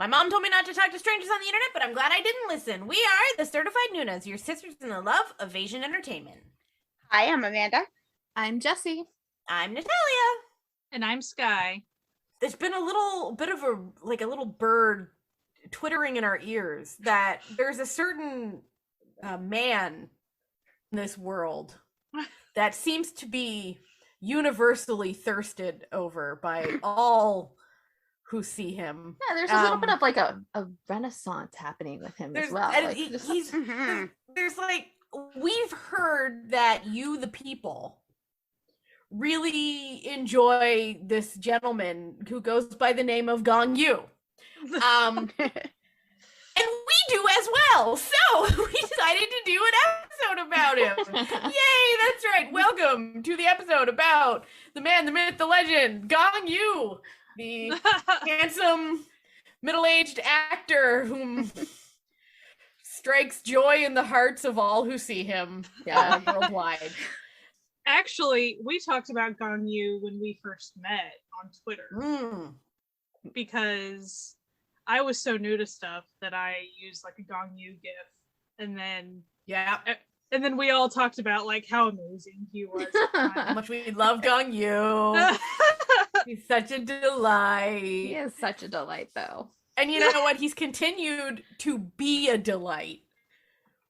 My mom told me not to talk to strangers on the internet, but I'm glad I didn't listen. We are the Certified Noonas, your sisters in the love of Asian entertainment. Hi, I'm Amanda. I'm Jessie. I'm Natalia. And I'm Sky. There's been a little bit of a little bird twittering in our ears that there's a certain man in this world that seems to be universally thirsted over by all who see him. Yeah, there's a little bit of like a renaissance happening with him as well. And like, there's like, we've heard that you, the people, really enjoy this gentleman who goes by the name of Gong Yoo. And we do as well. So we decided to do an episode about him. Yay, that's right. Welcome to the episode about the man, the myth, the legend, Gong Yoo, the handsome middle-aged actor whom strikes joy in the hearts of all who see him worldwide. Actually, we talked about Gong Yoo when we first met on Twitter. Because I was so new to stuff that I used like a Gong Yoo gif. And then we all talked about like how amazing he was. How much we love Gong Yoo. He's such a delight. He is such a delight, though. And you know what? He's continued to be a delight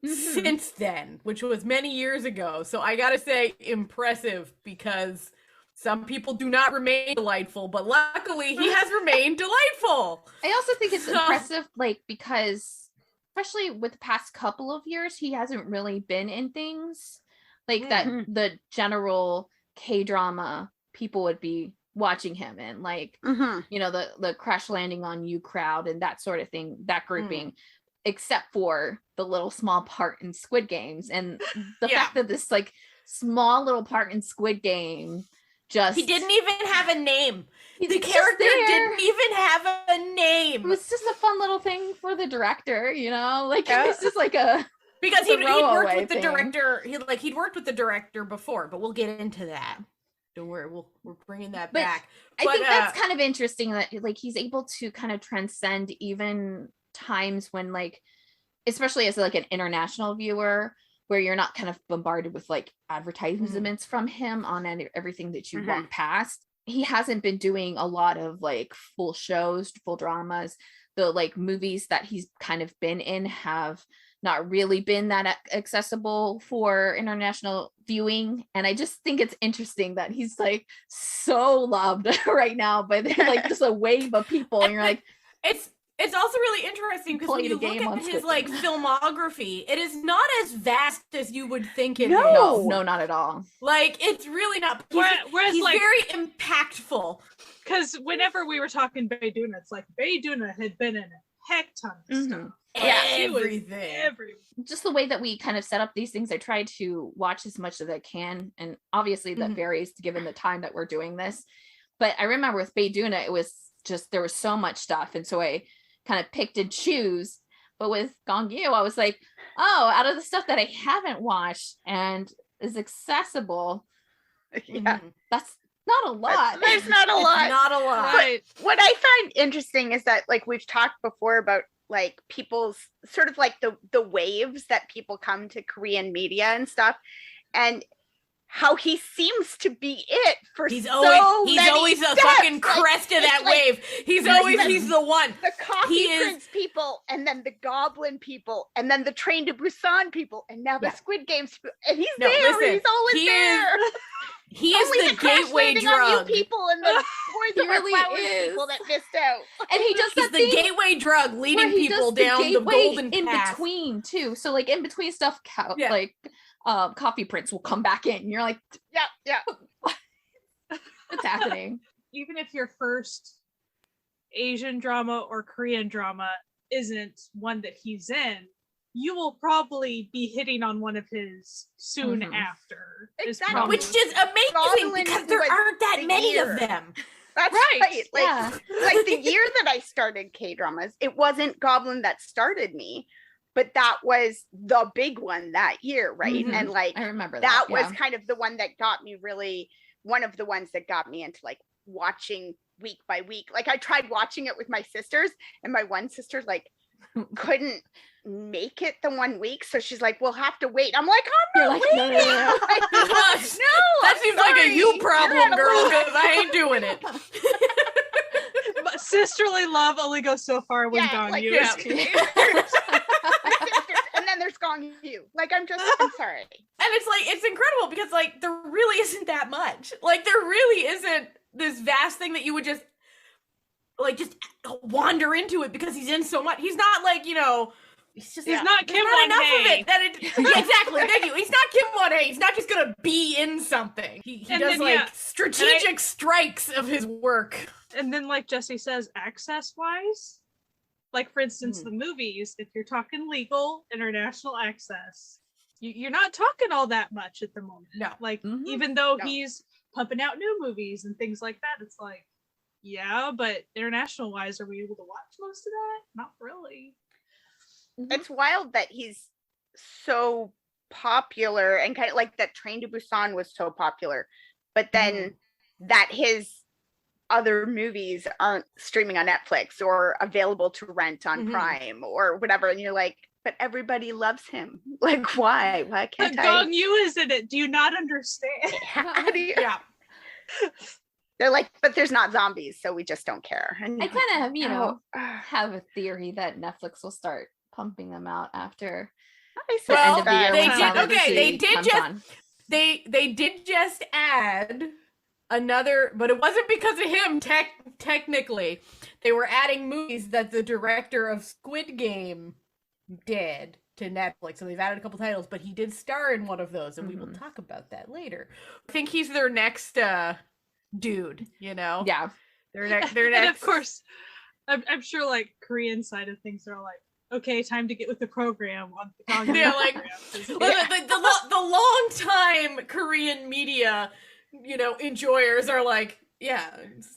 since then, which was many years ago. So I gotta say, impressive, because some people do not remain delightful, but luckily he has remained delightful. I also think it's impressive, like, because especially with the past couple of years, he hasn't really been in things like that the general K-drama people would be watching him in, like, you know, the Crash Landing on You crowd and that sort of thing, that grouping, except for the little small part in Squid Games. And the fact that this like small little part in Squid Game he didn't even have a name. The character didn't even have a name. It was just a fun little thing for the director, you know, like it was just like a because he'd worked with the director. He'd worked with the director before, but we'll get into that. Don't worry, we're bringing that back. I think that's kind of interesting that like he's able to kind of transcend even times when, like, especially as like an international viewer, where you're not kind of bombarded with like advertisements from him on everything that you walk past. He hasn't been doing a lot of like full shows, full dramas. The like movies that he's kind of been in have not really been that accessible for international viewing. And I just think it's interesting that he's like so loved right now by like just a wave of people. And you're like, it's also really interesting because when you look at his like filmography, it is not as vast as you would think it is. No, not at all. Like, it's really not. Whereas he's like, very impactful. Because whenever we were talking Bayduna, it's like Bayduna had been in a heck ton of stuff. Yeah, everything. Just the way that we kind of set up these things, I try to watch as much as I can. And obviously that varies given the time that we're doing this. But I remember with Bayduna, it was just, there was so much stuff. And so I kind of picked and choose. But with Gong Yoo, I was like, oh, out of the stuff that I haven't watched and is accessible, that's not a lot. There's not a lot. Not a lot. But what I find interesting is that, like, we've talked before about like people's sort of like the waves that people come to Korean media and stuff, and how he seems to be it for he's always a fucking crest of that wave. He's the one. The Coffee Prince people, and then the Goblin people, and then the Train to Busan people, and now the Squid Games people. And he's there. He's always there. He is the gateway drug. People and the people that missed out. And he does he's the gateway drug leading people down the golden path. In between too. So like in between stuff, like Coffee Prince will come back in. And you're like, yeah. What's happening? Even if your first Asian drama or Korean drama isn't one that he's in, you will probably be hitting on one of his soon after. Exactly. Which is amazing because there aren't that many of them. That's right. Like the year that I started K-dramas, it wasn't Goblin that started me, but that was the big one that year, right? And like I remember that was kind of the one that got me really, one of the ones that got me into like watching week by week. Like I tried watching it with my sisters, and my one sister like couldn't make it the 1 week, so she's like, we'll have to wait. I'm like, I'm not waiting. No. Like, That seems like a you problem, girl, because I ain't doing it. But sisterly love only goes so far when Gong Yoo is and then there's Gong Yoo. Like I'm sorry. And it's like, it's incredible because like there really isn't that much. Like there really isn't this vast thing that you would just wander into it because he's in so much. He's not like, you know, he's not Kim not enough Won-hee. of it that it yeah, exactly. Thank you. He's not Kim Won-hee. He's not just gonna be in something. He does then, strategic strikes of his work. And then like Jesse says, access wise, like for instance, the movies, if you're talking legal international access, you're not talking all that much at the moment. No. Like even though he's pumping out new movies and things like that, it's like, yeah, but international wise, are we able to watch most of that? Not really. It's wild that he's so popular, and kind of like that Train to Busan was so popular, but then that his other movies aren't streaming on Netflix or available to rent on Prime or whatever, and you're like, but everybody loves him. Like, why can't But Gong Yoo is in it. Do you not understand? How do you? Yeah. They're like, but there's not zombies, so we just don't care. And I kind of, you know, have a theory that Netflix will start pumping them out after the end of the year. they when did. Summer Okay, they Sea did comes just. on. They did just add another, but it wasn't because of him. Technically, they were adding movies that the director of Squid Game did to Netflix, so they've added a couple titles. But he did star in one of those, and we will talk about that later. I think he's their next dude. You know, Yeah. Their next. And of course, I'm sure like Korean side of things are like, okay, time to get with the program on the Gong Yoo Yeah, like program. the long time Korean media, you know, enjoyers are like, yeah, it's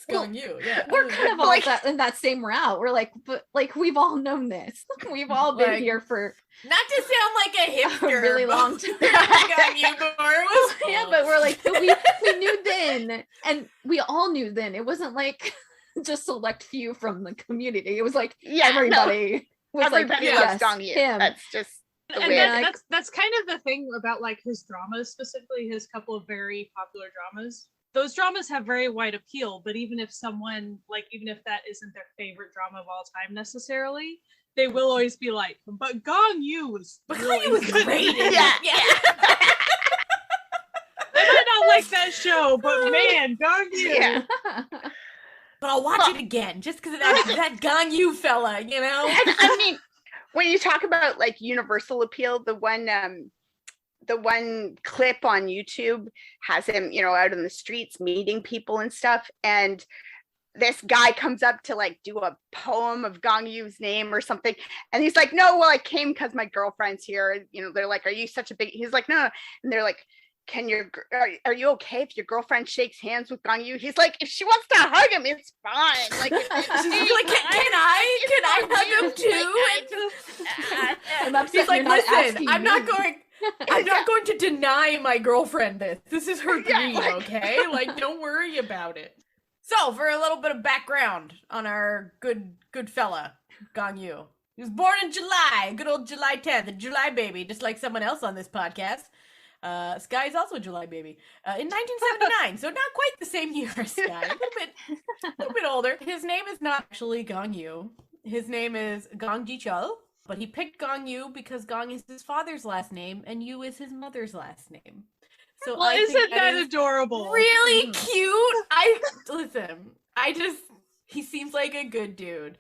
Gong Yoo. Yeah, We're kind of all Like- in that same route. We're like, but like we've all known this. We've all been Like, here for not to sound like a hipster, a really but long time. Gong Yoo before it was Yeah, cool. but we're like, but we knew then, and we all knew then. It wasn't like just select few from the community. It was like everybody was everybody like, loves yes, Gong Yoo. him. That's just the And way. that's kind of the thing about like his dramas, specifically his couple of very popular dramas. Those dramas have very wide appeal, but even if that isn't their favorite drama of all time necessarily, they will always be like, but Gong Yoo was really good. great. Yeah. I might not like that show, but man, Gong Yoo. Yeah. But I'll watch it again just because of that Gong Yoo fella, you know. I mean, when you talk about like universal appeal, the one clip on YouTube has him, you know, out in the streets meeting people and stuff, and this guy comes up to like do a poem of Gong Yoo's name or something, and he's like, no, well, I came because my girlfriend's here. You know, they're like, are you such a big? He's like, no, and they're like, are you okay if your girlfriend shakes hands with Gong Yoo? He's like, if she wants to hug him, it's fine. Like, She's like, can I hug him too? I'm upset He's like, you're not listen, asking I'm not me." going to deny my girlfriend this. This is her Yeah, dream, like- okay? Like, don't worry about it. So, for a little bit of background on our good fella, Gong Yoo. He was born in July, good old July 10th, a July baby, just like someone else on this podcast. Sky is also a July baby. In 1979, so not quite the same year as Sky, a little bit older. His name is not actually Gong Yoo. His name is Gong Ji-chul, but he picked Gong Yoo because Gong is his father's last name and Yoo is his mother's last name. So Well, I think isn't that is adorable? really cute? He seems like a good dude.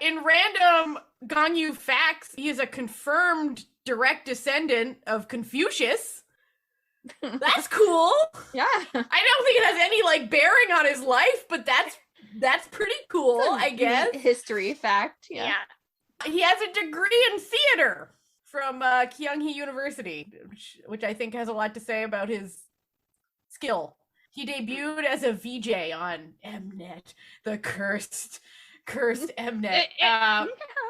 In random Gong Yoo facts, he is a confirmed direct descendant of Confucius. That's cool. Yeah. I don't think it has any like bearing on his life, but that's pretty cool, I guess. History fact. yeah. Yeah. He has a degree in theater from Kyunghee University, which I think has a lot to say about his skill. He debuted as a VJ on Mnet, the cursed Mnet.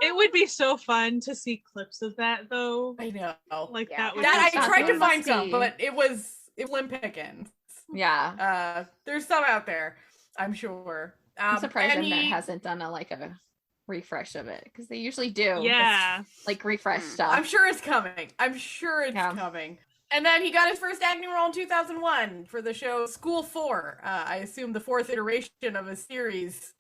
It would be so fun to see clips of that, though. I know. Like Yeah. that would That be I so tried to fun. find some, see. but it was slim pickings. Yeah. There's some out there. I'm sure. I'm surprised and Mnet hasn't done a refresh of it, because they usually do. Yeah. Like refresh stuff. I'm sure it's coming. Coming. And then he got his first acting role in 2001 for the show School 4. I assume the fourth iteration of a series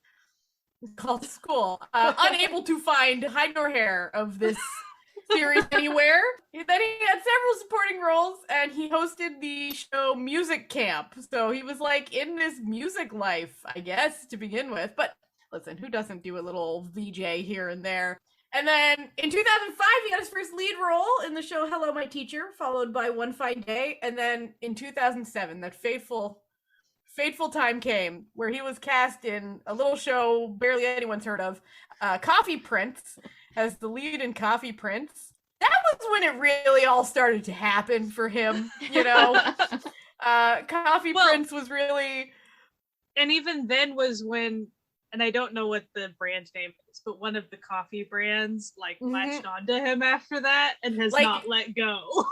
called School. Unable to find hide nor hair of this series anywhere. Then he had several supporting roles, and he hosted the show Music Camp. So he was like in this music life, I guess, to begin with. But listen, who doesn't do a little VJ here and there? And then in 2005, he got his first lead role in the show Hello, My Teacher, followed by One Fine Day. And then in 2007, that fateful time came where he was cast in a little show barely anyone's heard of, Coffee Prince, as the lead in Coffee Prince. That was when it really all started to happen for him, you know? Coffee Prince was really... And even then was when, and I don't know what the brand name is, but one of the coffee brands latched onto him after that and has not let go.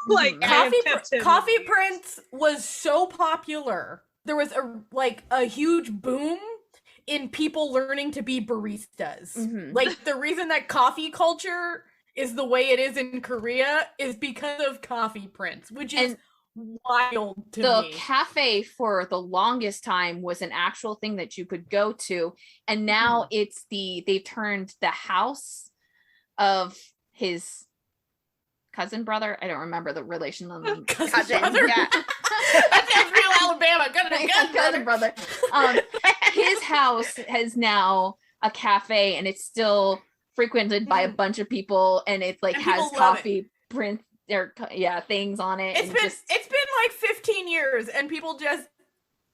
Coffee Prince was so popular. There was a huge boom in people learning to be baristas. Like, the reason that coffee culture is the way it is in Korea is because of Coffee Prince, which is wild to me. The cafe for the longest time was an actual thing that you could go to, and now they turned the house of his cousin brother. I don't remember the relation of them. Cousin brother. Yeah. That sounds real Alabama. Cousin brother. His house has now a cafe, and it's still frequented by a bunch of people, and it has coffee print things on it. It's been like 15 years, and people just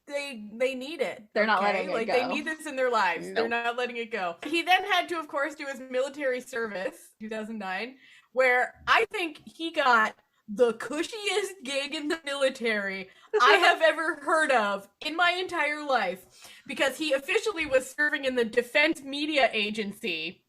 they need it. They're not letting it go. They need this in their lives. Nope. They're not letting it go. He then had to, of course, do his military service, 2009, where I think he got the cushiest gig in the military I have ever heard of in my entire life, because he officially was serving in the Defense Media Agency,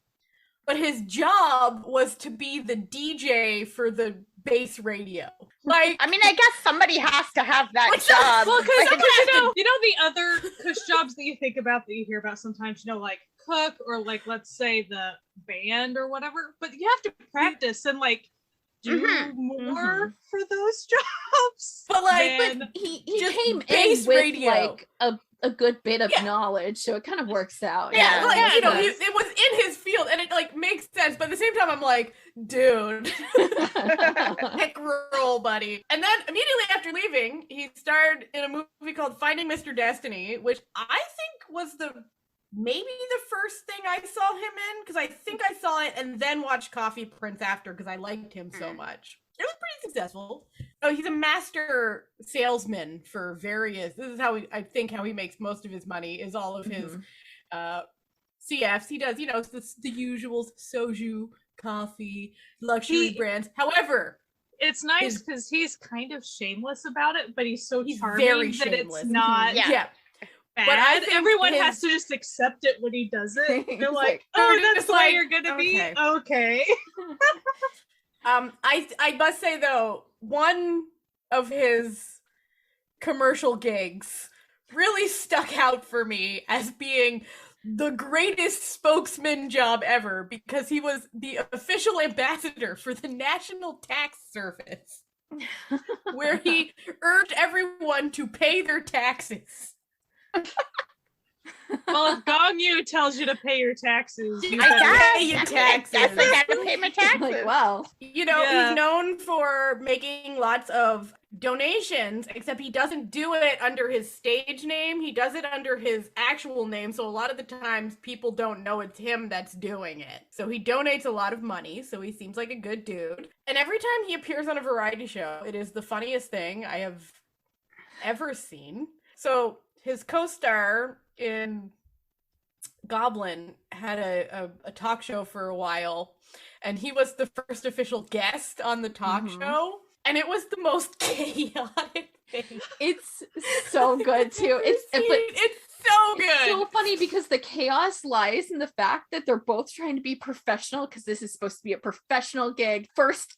but his job was to be the DJ for the base radio. I guess somebody has to have that job. Well, because you know the other cush jobs that you think about, that you hear about sometimes, like cook or let's say the band or whatever, but you have to practice and do more for those jobs. But he came in with radio. A good bit of knowledge, so it kind of works out. It was in his field, and it makes sense, but at the same time I'm like, dude, pick roll, buddy. And then immediately after leaving, he starred in a movie called Finding Mr. Destiny, which I think was maybe the first thing I saw him in, because I think I saw it and then watched Coffee Prince after, because I liked him so much. It was pretty successful. Oh, he's a master salesman for various. This is how he makes most of his money, is all of his CFs. He does, the usuals, soju, coffee, luxury brands. However, it's nice because he's kind of shameless about it, but he's charming very that shameless. It's not bad. But I think everyone has to just accept it when he does it. They're like, oh, that's why you're gonna be okay. I must say though, one of his commercial gigs really stuck out for me as being the greatest spokesman job ever, because he was the official ambassador for the National Tax Service, where he urged everyone to pay their taxes. Well, if Gong Yoo tells you to pay your taxes, I guess I gotta pay my taxes. Wow. He's known for making lots of donations, except he doesn't do it under his stage name. He does it under his actual name, so a lot of the times people don't know it's him that's doing it. So he donates a lot of money, so he seems like a good dude. And every time he appears on a variety show, it is the funniest thing I have ever seen. So his co-star in Goblin had a talk show for a while, and he was the first official guest on the talk show, and it was the most chaotic thing. It's so good too. It's so good. It's so funny because the chaos lies in the fact that they're both trying to be professional, because this is supposed to be a professional gig. First,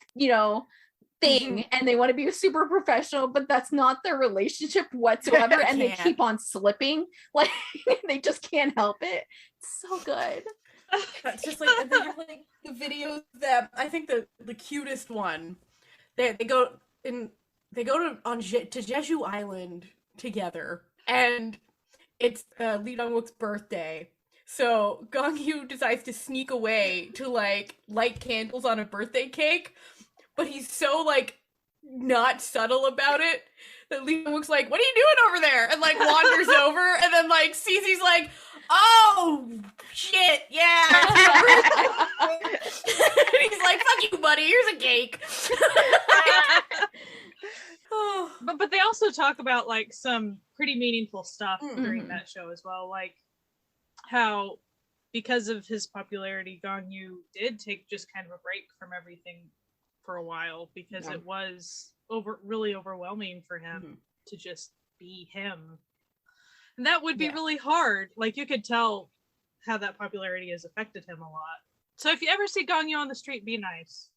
thing and they want to be super professional, but that's not their relationship whatsoever. And they keep on slipping. Like they just can't help it. It's so good. It's just like, and they have like the videos that I think the cutest one. They go to Jeju Island together, and it's Lee Dong-wook's birthday. So Gong Yoo decides to sneak away to like light candles on a birthday cake, but he's so like not subtle about it that Lee Dong-wook's like, "What are you doing over there?" and like wanders over, and then like Cece's like, "Oh shit, yeah." And he's like, "Fuck you, buddy. Here's a cake." But they also talk about like some pretty meaningful stuff during that show as well, like how because of his popularity, Gong Yoo did take just kind of a break from everything for a while because it was really overwhelming for him to just be him. And that would be really hard. Like you could tell how that popularity has affected him a lot. So if you ever see Gong Yoo on the street, be nice.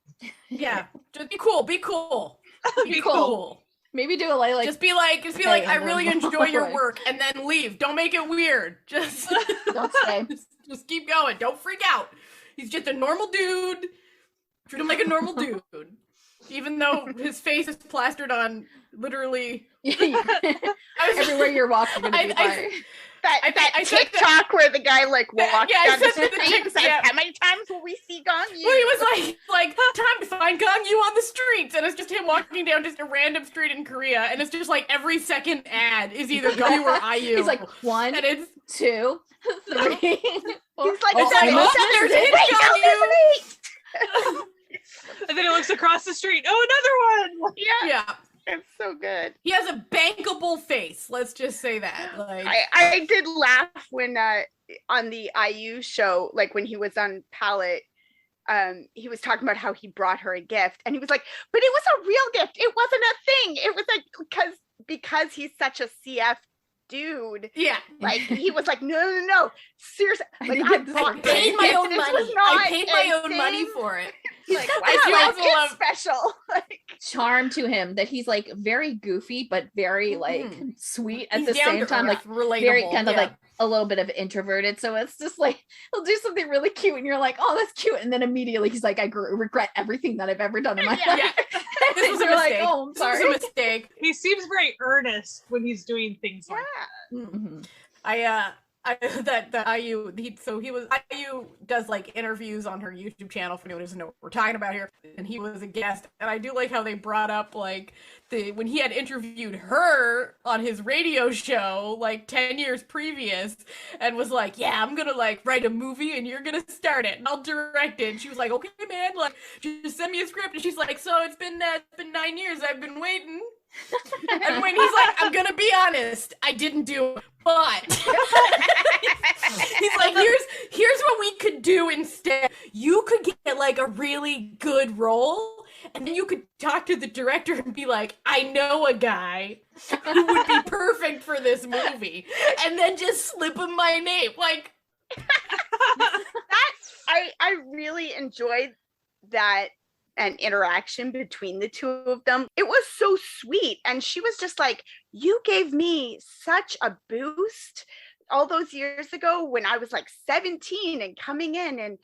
Yeah, just be cool. Be cool. Be cool. Maybe do a like just be like I really enjoy your work, and then leave. Don't make it weird. Just don't stay. Just keep going. Don't freak out. He's just a normal dude. Treat him like a normal dude, even though his face is plastered on literally everywhere you're walking. That TikTok where the guy like walks down the street and says, "How many times will we see Gong Yoo?" Well, he was like time to find Gong Yoo on the streets, and it's just him walking down just a random street in Korea, and it's just like every second ad is either Gong Yoo or IU. He's like 1, and it's 2, 3. He's like, there's Gong Yoo. And then he looks across the street. Oh, another one. Yeah. It's so good. He has a bankable face. Let's just say that. Like I did laugh when on the IU show, like when he was on Palette, he was talking about how he brought her a gift, and he was like, "But it was a real gift. It wasn't a thing. It was like because he's such a CF dude." Yeah. Like he was like, no. Seriously, like I paid my own money. I paid my own money for it. Like, I do special like charm to him that he's like very goofy but very like sweet at the same time, like relatable, very kind of like a little bit of introverted. So it's just like he'll do something really cute and you're like, oh, that's cute, and then immediately he's like, I regret everything that I've ever done in my life. Yeah. This was a mistake. Like, oh, I'm sorry. This was a mistake. He seems very earnest when he's doing things like that. Mm-hmm. IU does like interviews on her YouTube channel for anyone who doesn't know what we're talking about here, and he was a guest, and I do like how they brought up like when he had interviewed her on his radio show like 10 years previous and was like, yeah, I'm gonna like write a movie and you're gonna start it and I'll direct it, and she was like, okay man, like just send me a script, and she's like, so it's been 9 years I've been waiting. And when he's like, I'm gonna be honest, I didn't do it, but he's like, here's what we could do instead. You could get like a really good role, and then you could talk to the director and be like, I know a guy who would be perfect for this movie, and then just slip him my name. Like I really enjoyed that. An interaction between the two of them. It was so sweet, and she was just like, you gave me such a boost all those years ago when I was like 17 and coming in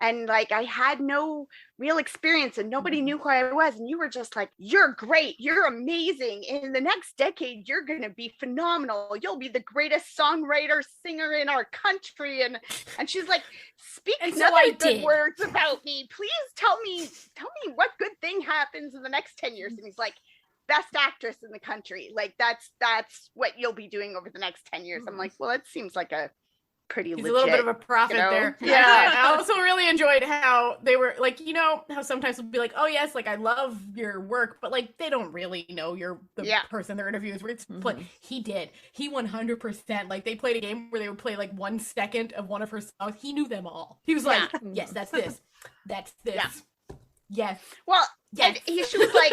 and like I had no real experience and nobody knew who I was, and you were just like, you're great, you're amazing, in the next decade you're gonna be phenomenal, you'll be the greatest songwriter singer in our country, and she's like, speak good words about me, please tell me what good thing happens in the next 10 years. And he's like, best actress in the country, like that's what you'll be doing over the next 10 years. I'm like, well, that seems like a pretty He's legit, a little bit of a prophet there. Yeah. I also really enjoyed how they were like, you know, how sometimes we'll be like, oh yes, like I love your work, but like they don't really know you're the person they're interviewing. He did. He 100%, like they played a game where they would play like 1 second of one of her songs. He knew them all. He was like, yes, that's this. That's this. Yeah. Yes. Well, And she was like,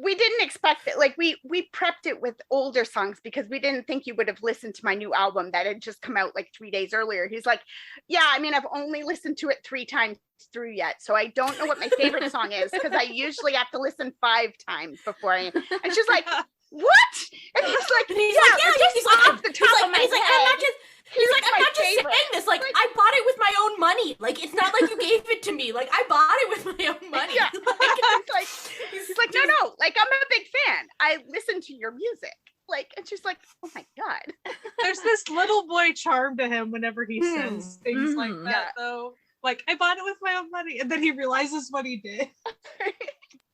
we didn't expect it. Like we prepped it with older songs because we didn't think you would have listened to my new album that had just come out like 3 days earlier. He's like, yeah, I mean, I've only listened to it 3 times through yet, so I don't know what my favorite song is because I usually have to listen 5 times before I. And she's like, what? And he's like, he's like, off the top of my head. I'm not just saying this. Like, I bought it with my own money. Like, it's not like you gave it to me. Like, I bought it with my own money. Yeah. He's like, no. Like, I'm a big fan. I listen to your music. Like, and she's like, oh my God. There's this little boy charm to him whenever he says things like that, though. Like, I bought it with my own money. And then he realizes what he did.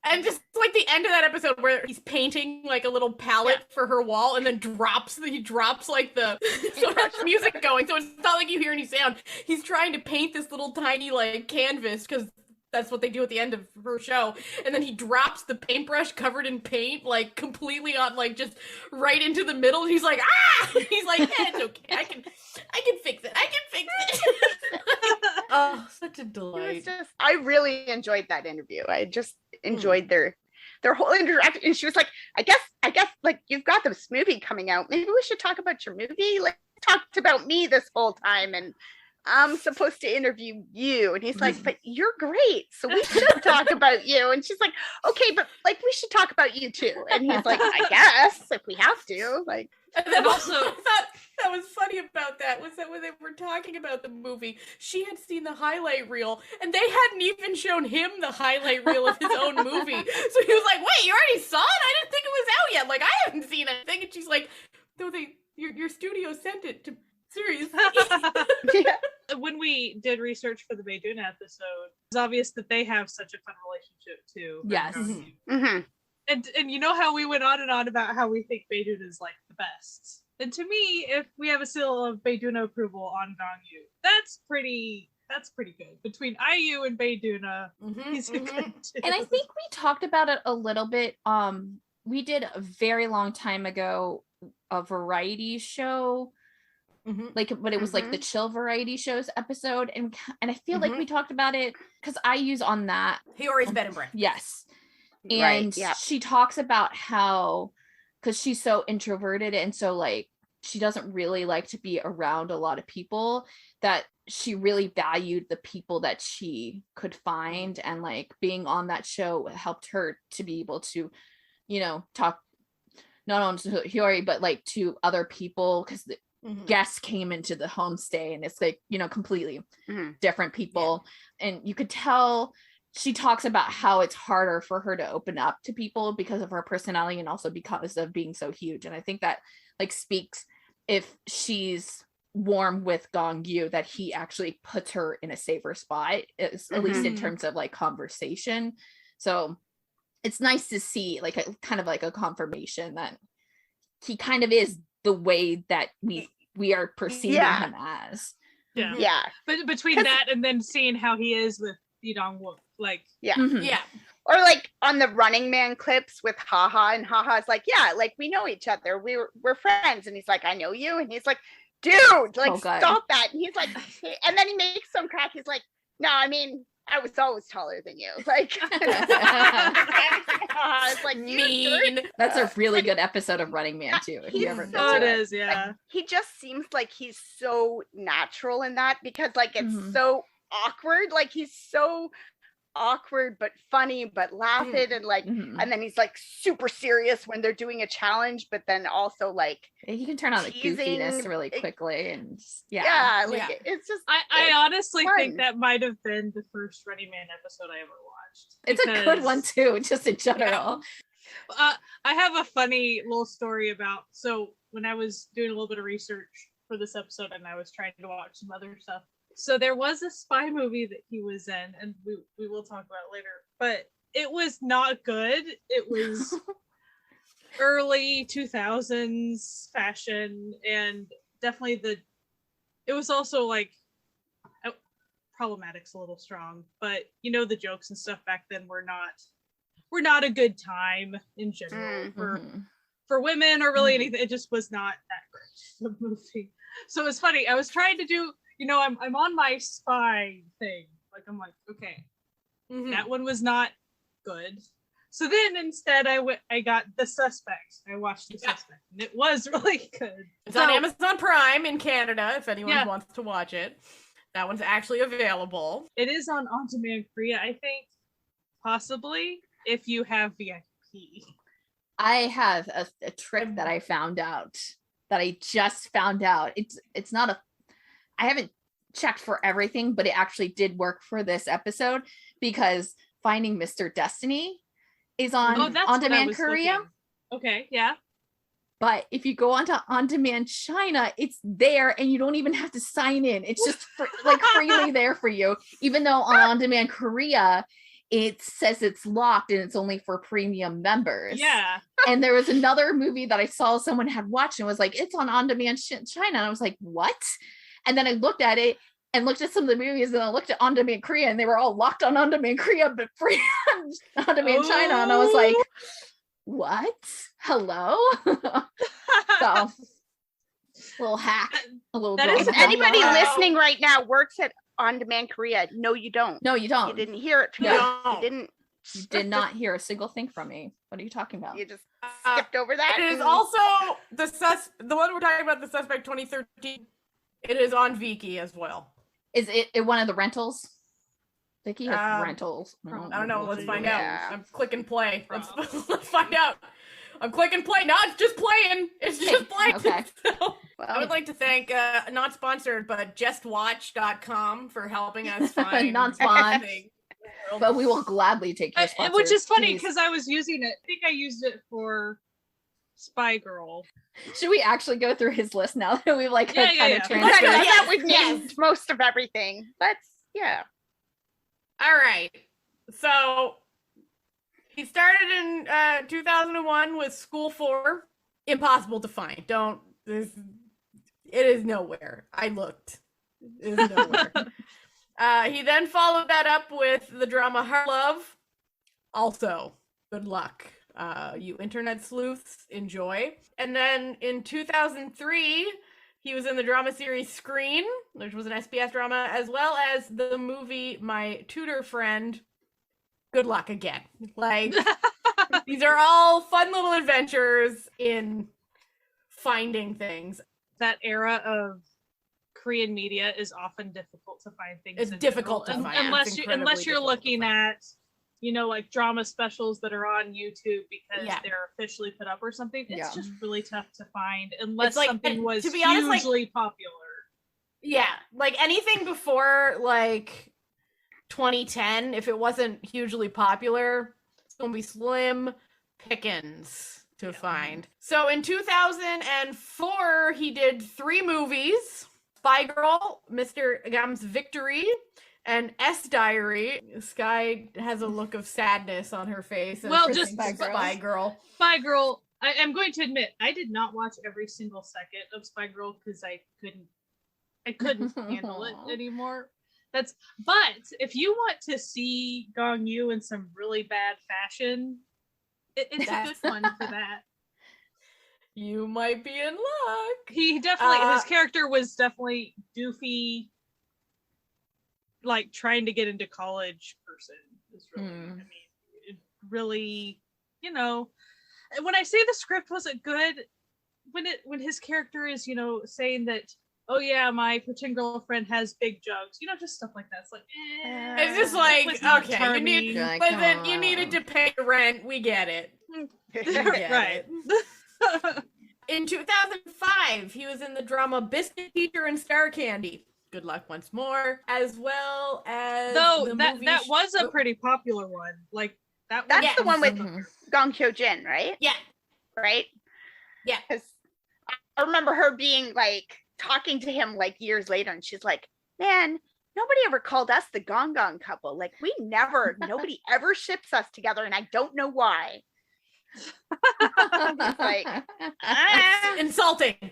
And just like the end of that episode where he's painting like a little palette for her wall and then he drops like the so that's music going. So it's not like you hear any sound. He's trying to paint this little tiny like canvas because that's what they do at the end of her show. And then he drops the paintbrush covered in paint, like completely on like just right into the middle. And he's like, ah! He's like, it's okay. I can fix it. I can fix it. Oh, such a delight. I really enjoyed that interview. I just enjoyed their whole interaction. And she was like, I guess like you've got this movie coming out. Maybe we should talk about your movie. Like talked about me this whole time and I'm supposed to interview you. And he's like, but you're great. So we should talk about you. And she's like, okay, but like we should talk about you too. And he's like, I guess if we have to. Like, and then also I thought that was funny about that was that when they were talking about the movie, she had seen the highlight reel and they hadn't even shown him the highlight reel of his own movie. So he was like, wait, you already saw it? I didn't think it was out yet. Like, I haven't seen anything. And she's like, no, your studio sent it to seriously. Yeah. When we did research for the Bayduna episode, it's obvious that they have such a fun relationship too. Yes. Mm-hmm. And you know how we went on and on about how we think Bayduna is like the best. And to me, if we have a seal of Bayduna approval on Gong Yoo, that's pretty good. Between IU and Bayduna, he's a good too. And I think we talked about it a little bit. We did a very long time ago a variety show. Like, but it was like the chill variety shows episode, and I feel like we talked about it because I use on that Hiyori's bed and breakfast. Yes, and she talks about how because she's so introverted and so like she doesn't really like to be around a lot of people, that she really valued the people that she could find, and like being on that show helped her to be able to, you know, talk not only to Hiyori but like to other people because guests came into the homestay and it's like, you know, completely different people. And you could tell she talks about how it's harder for her to open up to people because of her personality and also because of being so huge. And I think that like speaks if she's warm with Gong Yoo, that he actually puts her in a safer spot, at least in terms of like conversation. So it's nice to see like a kind of like a confirmation that he kind of is the way that we are perceiving him as. Yeah. But between that and then seeing how he is with Yidong Wook, like or like on the Running Man clips with Haha, and Haha's like, yeah, like we know each other, we're friends, and he's like, I know you, and he's like, dude, like stop that, and he's like, and then he makes some crack, he's like, no, I mean, I was always taller than you. Like, it's like mean. That's a really good episode of Running Man too. If you ever it is, yeah. Like, he just seems like he's so natural in that because like it's so awkward. Like he's so awkward but funny but laughing and like and then he's like super serious when they're doing a challenge, but then also like he can turn on the goofiness really quickly and it's just I honestly think that might have been the first Running Man episode I ever watched. It's a good one too, just in general. I have a funny little story about, so when I was doing a little bit of research for this episode and I was trying to watch some other stuff, so there was a spy movie that he was in, and we will talk about it later, but it was not good. It was early 2000s fashion, and definitely it was also like, problematic's a little strong, but you know, the jokes and stuff back then were not a good time in general for women or really anything. It just was not that great of a movie. So it's funny, I was trying to do, you know, I'm on my spy thing. Like, I'm like, okay, that one was not good. So then instead I got The Suspect. I watched The Suspect, and it was really good. It's on Amazon Prime in Canada if anyone wants to watch it. That one's actually available. It is on demand Korea, I think, possibly, if you have VIP. I have a trick that I found out, that I just found out. It's not I haven't checked for everything, but it actually did work for this episode, because Finding Mr. Destiny is on demand Korea. Looking. Okay, yeah. But if you go onto On Demand China, it's there and you don't even have to sign in. It's just freely there for you. Even though on Demand Korea, it says it's locked and it's only for premium members. Yeah. And there was another movie that I saw someone had watched and was like, it's on Demand China. And I was like, what? And then I looked at it and looked at some of the movies, and I looked at On Demand Korea, and they were all locked on Demand Korea, but free on Demand China. And I was like, what? Hello? So, little hack. A little That is anybody listening right now works at On Demand Korea. No, you don't. No, you don't. You didn't hear it. No. You didn't. You did not hear a single thing from me. What are you talking about? You just skipped over that. It is also the one we're talking about, The Suspect 2013. It is on Viki as well. Is it one of the rentals? Viki has I rentals. don't know. Let's find out. I'm clicking play. Probably. Let's find out. I'm clicking play. No, it's just playing. It's just playing. Okay. So, I would like to thank, not sponsored, but justwatch.com for helping us find Non-spon. everything. But we will gladly take your sponsor. Which is funny please. because I was using it. I think I used it for Spy Girl. Should we actually go through his list now that we've like Yeah, kind yeah. of I transferred? thought we've named most of everything. Let's, All right. So he started in 2001 with School 4. Impossible to find. It is nowhere. I looked. It is nowhere. He then followed that up with the drama Heart Love. Also, good luck. You internet sleuths, enjoy. And then in 2003, he was in the drama series Screen, which was an SBS drama, as well as the movie My Tutor Friend. Good luck again. Like, these are all fun little adventures in finding things. That era of Korean media is often difficult to find things. It's in difficult to general, find. unless It's you're incredibly looking difficult to find. at, like drama specials that are on YouTube because Yeah. they're officially put up or something. It's Yeah. just really tough to find unless like, something was to be honest, like- hugely popular. Yeah, like anything before like 2010, if it wasn't hugely popular, it's gonna be slim pickings to find. So in 2004, he did 3 movies: Spy Girl, Mr. Gam's Victory, and S Diary. Sky has a look of sadness on her face. as Well, she just thinks of Spy Girl. Spy Girl, I'm going to admit, I did not watch every single second of Spy Girl because I couldn't handle it anymore. But if you want to see Gong Yoo in some really bad fashion, it's a good one for that. You might be in luck. He definitely, his character was definitely doofy, like trying to get into college person. Is really, I mean, it really, when I say the script wasn't good, when his character is, saying that, oh yeah, my pretend girlfriend has big jugs, just stuff like that. It's like, It's just like, okay, you need, You're like, listen, you "Come needed to pay rent. We get it. right. In 2005, he was in the drama Biscuit Teacher and Star Candy. Good luck once more, as well as that was a pretty popular one. Like that's the one with Mhm. Gong Yoo Jin, right? Yeah. Right? Yeah. Because I remember her being like talking to him like years later, and she's like, man, nobody ever called us the Gong Gong couple. Like nobody ever ships us together, and I don't know why. It's like,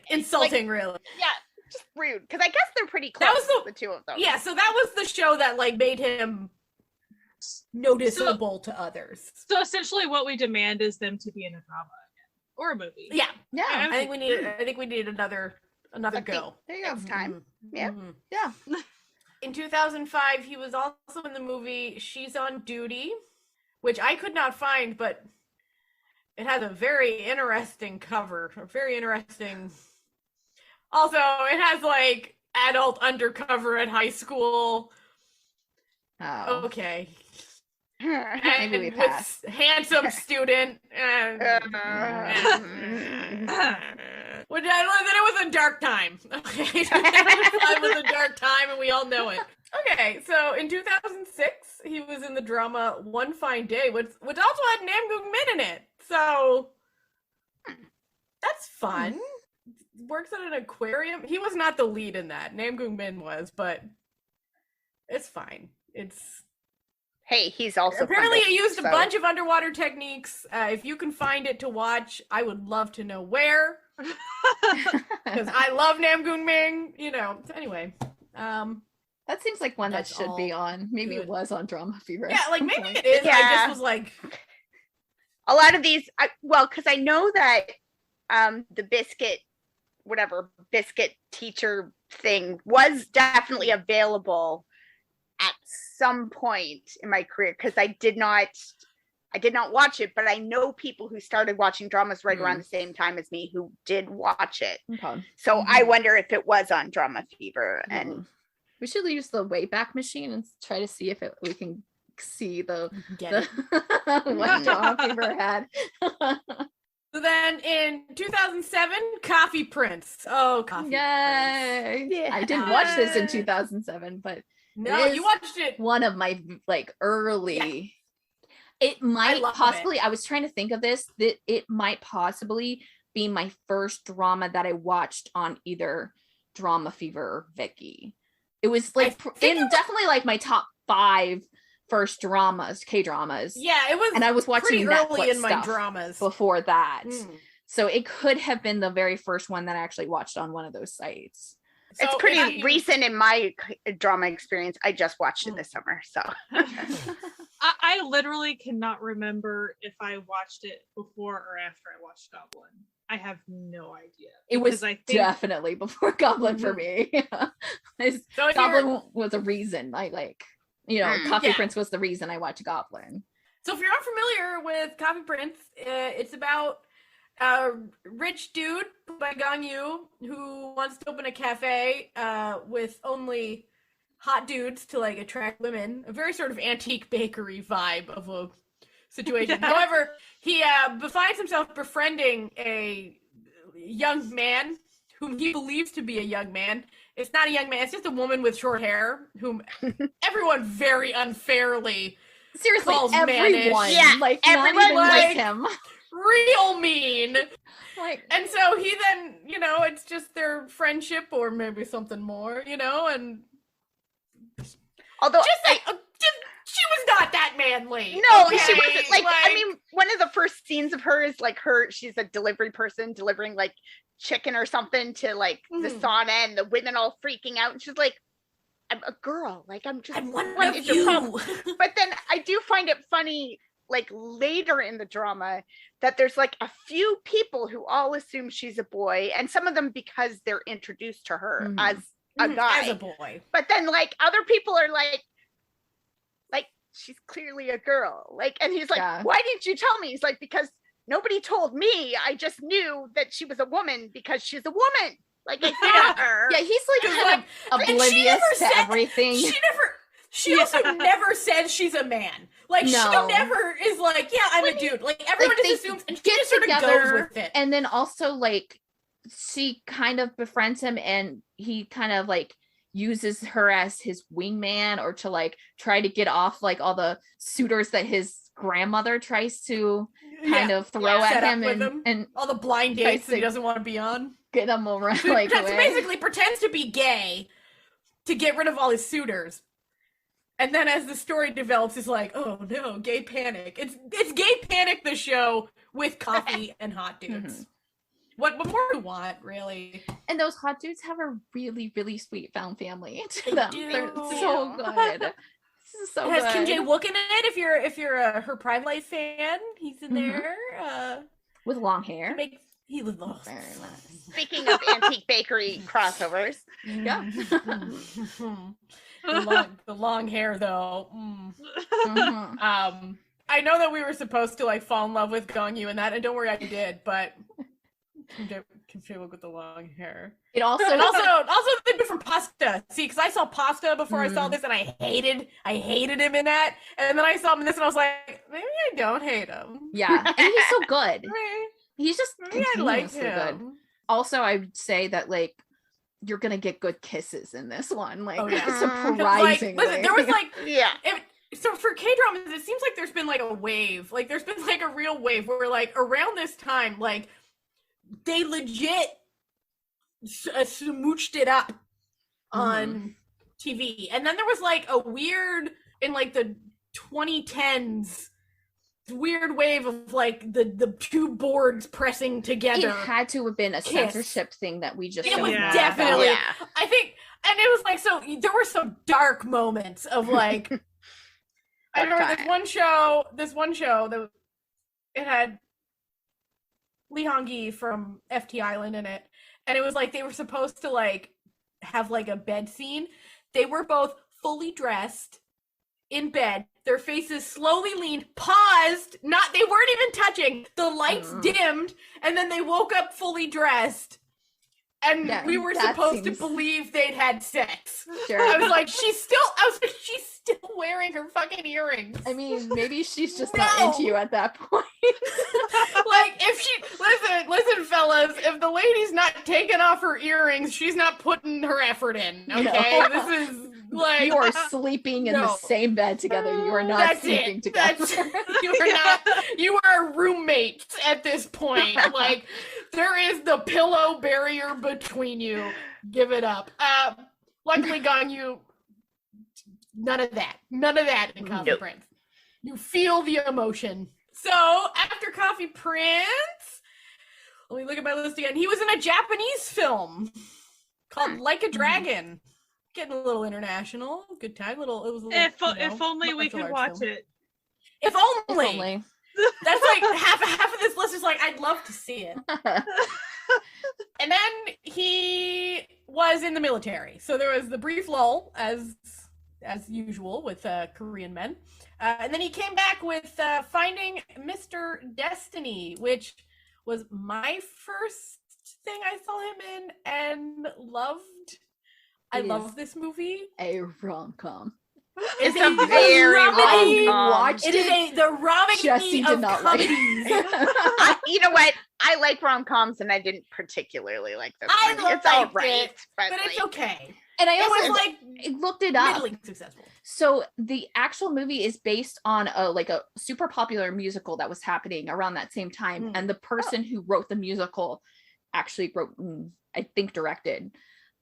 insulting, really. yeah, just rude. Because I guess they're pretty close, That was the two of them. Yeah, so that was the show that like made him noticeable to others. So essentially, what we demand is them to be in a drama again or a movie. Yeah, Yeah. I think we need another go. There you go. It's time. Yeah. Mhm. Yeah. In 2005, he was also in the movie She's on Duty, which I could not find, but it has a very interesting cover. A very interesting. Also, it has like adult undercover at high school. Oh. Okay. Maybe we And pass. with handsome student. Which I learned that it was a dark time. Okay. It was a dark time and we all know it. Okay, so in 2006, he was in the drama One Fine Day, which also had Nam Goong Min in it. So that's fun. Works at an aquarium. He was not the lead in that. Nam Goong Min was, but it's fine. Hey, he's also apparently he used so. a bunch of underwater techniques. If you can find it to watch, I would love to know where. Because I love Nam Goong Min. Anyway. That seems like one that That's should be all on. Maybe good. it was on Drama Fever. Yeah, like maybe it is. Yeah. I just was like, A lot of these, because I know that the biscuit teacher thing was definitely available at some point in my career, because I did not watch it, but I know people who started watching dramas right around the same time as me who did watch it. Okay. So I wonder if it was on Drama Fever. And we should use the Wayback Machine and try to see if we can see what Drama Fever had. So then in 2007, Coffee Prince. Oh, Coffee Prince. Yay! Yeah. I didn't watch this in 2007, but No, it you is watched it. one of my early. Yeah. It might love possibly. it. I was trying to think of this. That it might possibly be my first drama that I watched on either Drama Fever or Viki. It was definitely like my top 5 first K-dramas. Yeah, it was. And I was watching pretty Netflix early in my stuff dramas. before that. Mm. So it could have been the very first one that I actually watched on one of those sites. So it's pretty recent in my drama experience. I just watched it this summer. So I literally cannot remember if I watched it before or after I watched Goblin. I have no idea. It was definitely before Goblin for me. So Goblin was a reason I Coffee Prince was the reason I watched Goblin. So if you're unfamiliar with Coffee Prince, it's about a rich dude by Gong Yoo who wants to open a cafe with only hot dudes to attract women. A very sort of antique bakery vibe of a situation. However, he finds himself befriending a young man whom he believes to be a young man. It's not a young man, it's just a woman with short hair whom everyone very unfairly calls everyone. mannish. Yeah, everyone not even like him. Real mean. And so he then, it's just their friendship or maybe something more, and although she was not that manly. No, okay? she wasn't. I mean, one of the first scenes of her is she's a delivery person delivering chicken or something to the sauna, and the women all freaking out, and she's like, I'm a girl, what is your problem? But then I do find it funny, later in the drama, that there's a few people who all assume she's a boy, and some of them because they're introduced to her as a guy, as a boy. But then other people are like she's clearly a girl, and he's like, why didn't you tell me? He's like, because nobody told me. I just knew that she was a woman because she's a woman. I saw her. Yeah, he's kind of oblivious to everything. She also never says she's a man. She never is I'm a dude. Everyone just assumes, and she just sort of goes with it. And then also she kind of befriends him, and he kind of uses her as his wingman, or to try to get off all the suitors that his grandmother tries to kind of throw at him, and all the blind dates that he doesn't want to be on. Get him around basically pretends to be gay to get rid of all his suitors. And then as the story develops, it's oh no, gay panic. It's Gay Panic, the show, with coffee and hot dudes. What more do you want, really? And those hot dudes have a really, really sweet found family to They them. do. They're so good. This is so it has good. Kim Jae-wook in it. If you're a her Pride Life fan, he's in there. With long hair. He looks very nice. Speaking of antique bakery crossovers, Yeah. the long hair though. I know that we were supposed to like fall in love with Gong Yoo and that, and don't worry, I did, but confused with the long hair. It also And also the different Pasta. See, because I saw Pasta before I saw this, and I hated him in that. And then I saw him in this, and I was like, maybe I don't hate him. Yeah, and he's so good. He's just Maybe I like continuously him. good. Also, I would say that like you're gonna get good kisses in this one. Like surprisingly. Like, listen, there was like Yeah. So for K-dramas, it seems like there's been like a wave. Like there's been like a real wave where like around this time, like they legit smooched it up on TV. And then there was like a weird, in like the 2010s, weird wave of like the two boards pressing together. It had to have been a censorship thing that we just It don't was know definitely, about. I think, and it was like, so there were some dark moments of like, I remember this one show that it had Lee Hong-gi from FT Island in it, and it was like they were supposed to like have like a bed scene. They were both fully dressed in bed, their faces slowly leaned, paused, they weren't even touching, the lights dimmed, and then they woke up fully dressed. And we were supposed to believe they'd had sex. Sure. I was like, she's still wearing her fucking earrings. I mean, maybe she's just not into you at that point. Like, if she, listen, fellas, if the lady's not taking off her earrings, she's not putting her effort in, okay? No. This is like... You are sleeping in the same bed together. You are not sleeping together. You are roommates at this point. Like, there is the pillow barrier between you. Give it up. Luckily, Gong Yoo, none of that in Coffee Prince. You feel the emotion. So, after Coffee Prince, let me look at my list again. He was in a Japanese film called Like a Dragon. Getting a little international. Good time. If only we could watch it. If only. That's like half of this list is like, I'd love to see it. And then he was in the military. So there was the brief lull, as usual with Korean men. And then he came back with Finding Mr. Destiny, which was my first thing I saw him in and loved. I love this movie. A rom-com. It's a very rom-com. It is the rom-com of not comedies. You know what? I like rom-coms, and I didn't particularly like this one. It's all right, but it's okay. And I also looked it up. Middling successful. So the actual movie is based on a super popular musical that was happening around that same time, and the person who wrote the musical actually wrote, I think, directed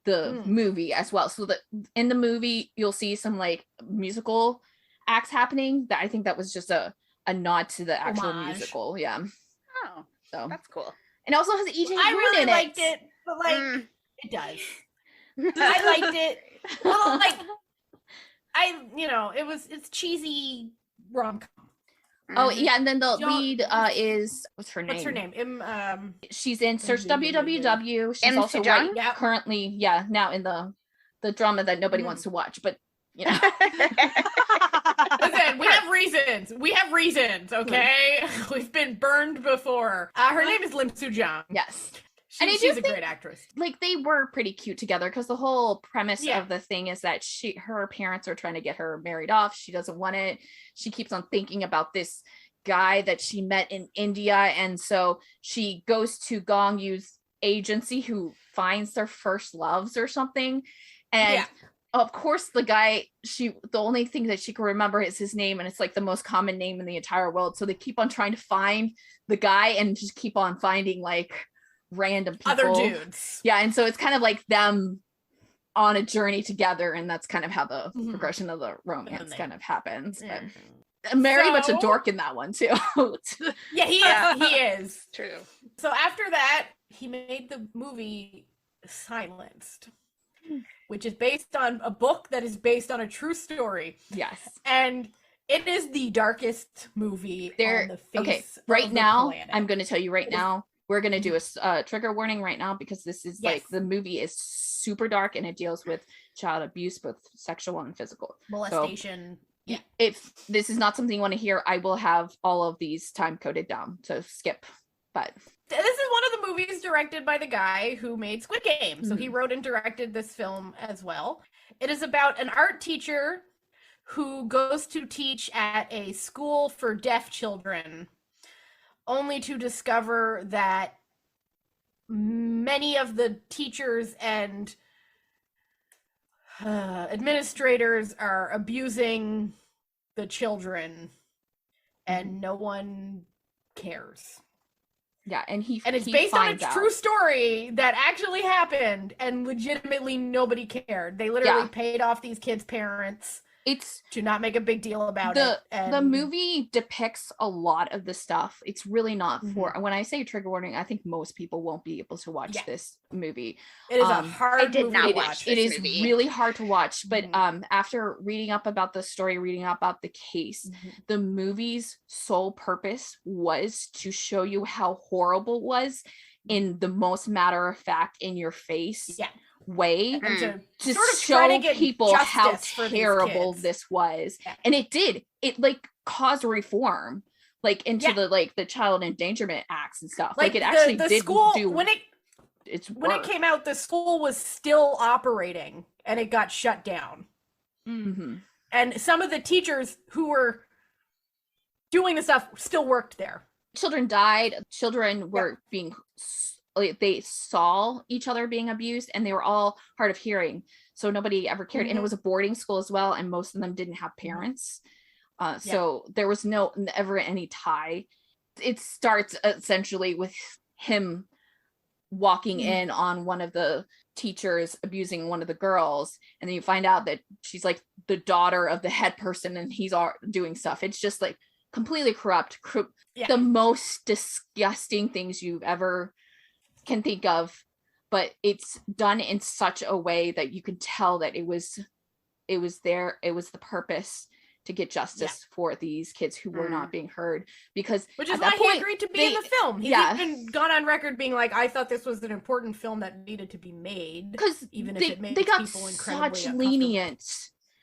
the movie as well. So that in the movie you'll see some like musical acts happening. That I think that was just a nod to the actual musical. Yeah. Oh, so that's cool. And it also has EJ. I really liked it, but like it does. I liked it. Well, like it's cheesy rom-com. Oh yeah, and then the lead is what's her name? What's her name? She's in Search WWW. She's also currently now in the drama that nobody wants to watch, but you know. Listen, we have reasons, okay? We've been burned before. Her name is Lim Soo-jang. Yes. She's a great actress. Like they were pretty cute together because the whole premise of the thing is that her parents are trying to get her married off. She doesn't want it. She keeps on thinking about this guy that she met in India, and so she goes to Gong Yoo's agency, who finds their first loves or something. And of course, the guy, the only thing that she can remember is his name, and it's like the most common name in the entire world. So they keep on trying to find the guy and just keep on finding like random people, other dudes. Yeah, and so it's kind of like them on a journey together, and that's kind of how the progression of the romance kind of happens. But Mary much a dork in that one too. Yeah, he is. True. So after that, he made the movie Silenced, which is based on a book that is based on a true story. Yes. And it is the darkest movie on the face right of the now, planet. I'm going to tell you right now, we're going to do a trigger warning right now, because this is like the movie is super dark and it deals with child abuse, both sexual and physical molestation. Yeah. If this is not something you want to hear, I will have all of these time coded down, so skip. But this is one of the movies directed by the guy who made Squid Game. So he wrote and directed this film as well. It is about an art teacher who goes to teach at a school for deaf children, only to discover that many of the teachers and administrators are abusing the children, and no one cares. Yeah, and it's based on a true story that actually happened, and legitimately nobody cared. They literally paid off these kids' parents to not make a big deal about it. The movie depicts a lot of the stuff. It's really not for, when I say trigger warning, I think most people won't be able to watch this movie. It is a hard movie to watch. It is really hard to watch, but after reading up about the story, reading up about the case, the movie's sole purpose was to show you how horrible it was in the most matter of fact, in your face way, and to sort of show people how terrible this was. And it did. It like caused reform, like into the child endangerment acts and stuff. Like it actually the did school, do when it came out, the school was still operating and it got shut down. And some of the teachers who were doing the stuff still worked there. Children died. Children were being, they saw each other being abused, and they were all hard of hearing, so nobody ever cared. And it was a boarding school as well, and most of them didn't have parents. So there was never any tie. It starts essentially with him walking in on one of the teachers abusing one of the girls, and then you find out that she's like the daughter of the head person, and he's all doing stuff. It's just like completely corrupt, the most disgusting things you've ever can think of, but it's done in such a way that you can tell that it was the purpose to get justice for these kids who were not being heard, because which is why he agreed to be in the film. He's even gone on record being like, I thought this was an important film that needed to be made, because even if it made they got people incredibly such lenient,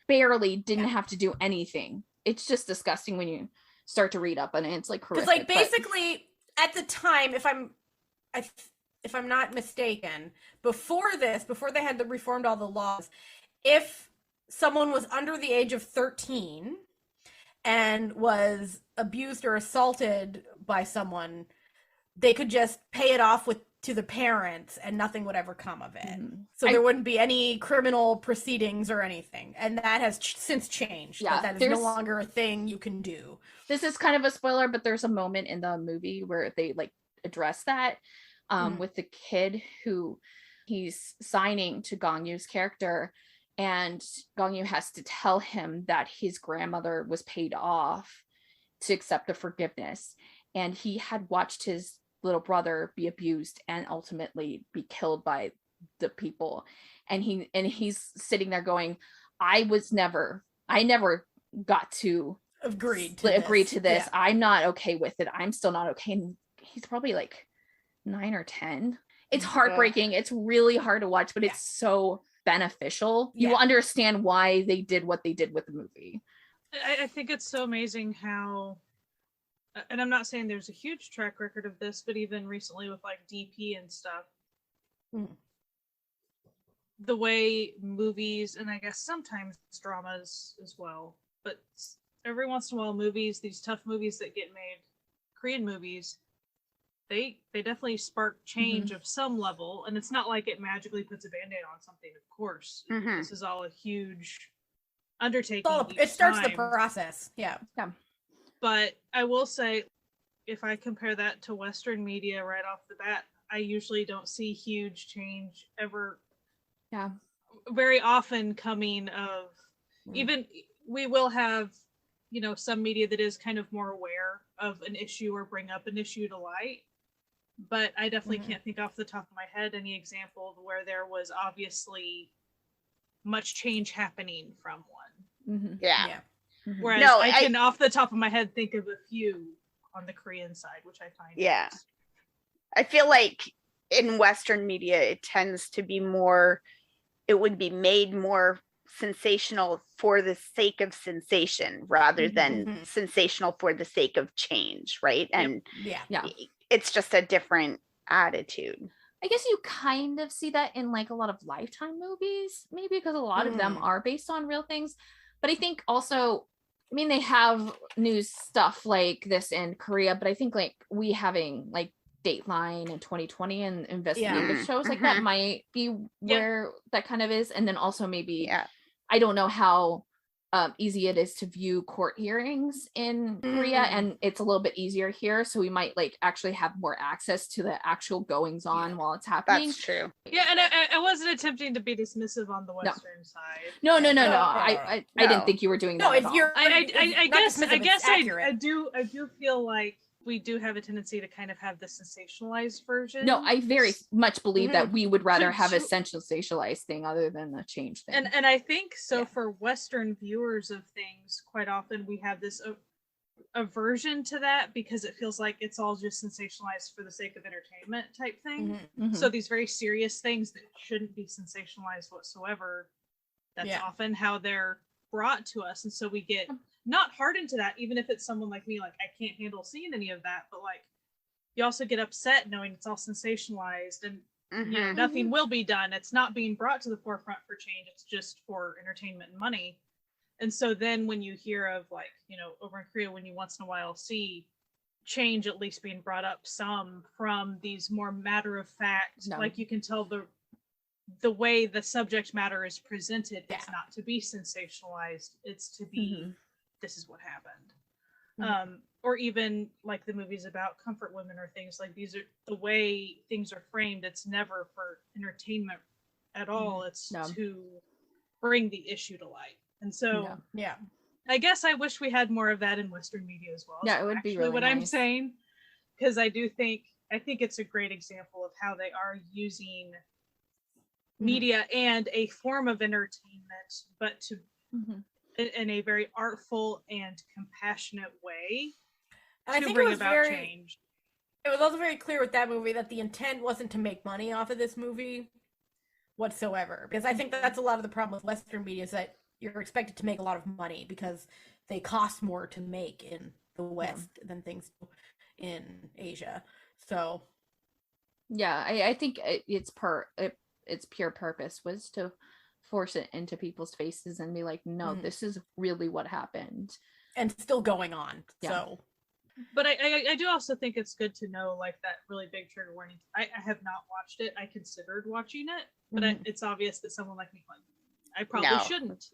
barely didn't have to do anything. It's just disgusting when you start to read up on it. It's like horrific, because like basically at the time, if I'm not mistaken, before they had reformed all the laws, if someone was under the age of 13 and was abused or assaulted by someone, they could just pay it off to the parents and nothing would ever come of it. So there wouldn't be any criminal proceedings or anything. And that has since changed. That is no longer a thing you can do. This is kind of a spoiler, but there's a moment in the movie where they like address that. With the kid who he's signing to Gong Yoo's character, and Gong Yoo has to tell him that his grandmother was paid off to accept the forgiveness, and he had watched his little brother be abused and ultimately be killed by the people, and he's sitting there going, I never got to agree to this. I'm not okay with it. I'm still not okay. And he's probably like 9 or 10. It's heartbreaking. It's really hard to watch, but it's so beneficial. You will understand why they did what they did with the movie. I think it's so amazing how, and I'm not saying there's a huge track record of this, but even recently with like DP and stuff, the way movies, and I guess sometimes dramas as well, but every once in a while movies, these tough movies that get made, Korean movies, they definitely spark change of some level, and it's not like it magically puts a band-aid on something, of course. This is all a huge undertaking. It starts the process. But I will say, if I compare that to Western media right off the bat, I usually don't see huge change ever. Very often coming of, even we will have, some media that is kind of more aware of an issue or bring up an issue to light. But I definitely can't think off the top of my head any example where there was obviously much change happening from one. Whereas I can off the top of my head think of a few on the Korean side, which I find I feel like in Western media it tends to be more, it would be made more sensational for the sake of sensation rather than sensational for the sake of change, right? And yeah, it's just a different attitude. I guess you kind of see that in like a lot of Lifetime movies, maybe because a lot of them are based on real things. But I think also, I mean, they have news stuff like this in Korea, but I think like we having like Dateline in 2020 and investigative shows like that might be where that kind of is. And then also maybe, I don't know how easy it is to view court hearings in Korea, and it's a little bit easier here, so we might like actually have more access to the actual goings on while it's happening. That's true. Yeah, and I wasn't attempting to be dismissive on the Western side. No. I didn't think you were doing that. No, you're. I guess I do feel like we do have a tendency to kind of have the sensationalized version. No, I very much believe that we would rather have a sensationalized thing other than the change thing. And I think so for Western viewers of things, quite often we have this aversion to that because it feels like it's all just sensationalized for the sake of entertainment type thing. So these very serious things that shouldn't be sensationalized whatsoever, that's often how they're brought to us. And so we get not hardened to that, even if it's someone like me, like I can't handle seeing any of that, but like you also get upset knowing it's all sensationalized and you know, nothing will be done. It's not being brought to the forefront for change. It's just for entertainment and money. And so then when you hear of like, you know, over in Korea, when you once in a while see change at least being brought up some from these more matter of fact, like you can tell the way the subject matter is presented, it's not to be sensationalized, it's to be this is what happened. Or even like the movies about comfort women or things like these are the way things are framed, it's never for entertainment at all. It's to bring the issue to light. And so I guess I wish we had more of that in Western media as well. Yeah, it would be really what nice. I'm saying, because I think it's a great example of how they are using media and a form of entertainment, but to in a very artful and compassionate way to bring about change. It was also very clear with that movie that the intent wasn't to make money off of this movie whatsoever, because I think that's a lot of the problem with Western media is that you're expected to make a lot of money because they cost more to make in the West than things in Asia. So I think its pure purpose was to force it into people's faces and be like, no, this is really what happened and still going on. So but I do also think it's good to know like that really big trigger warning. I have not watched it. I considered watching it, but it's obvious that someone like me I probably shouldn't.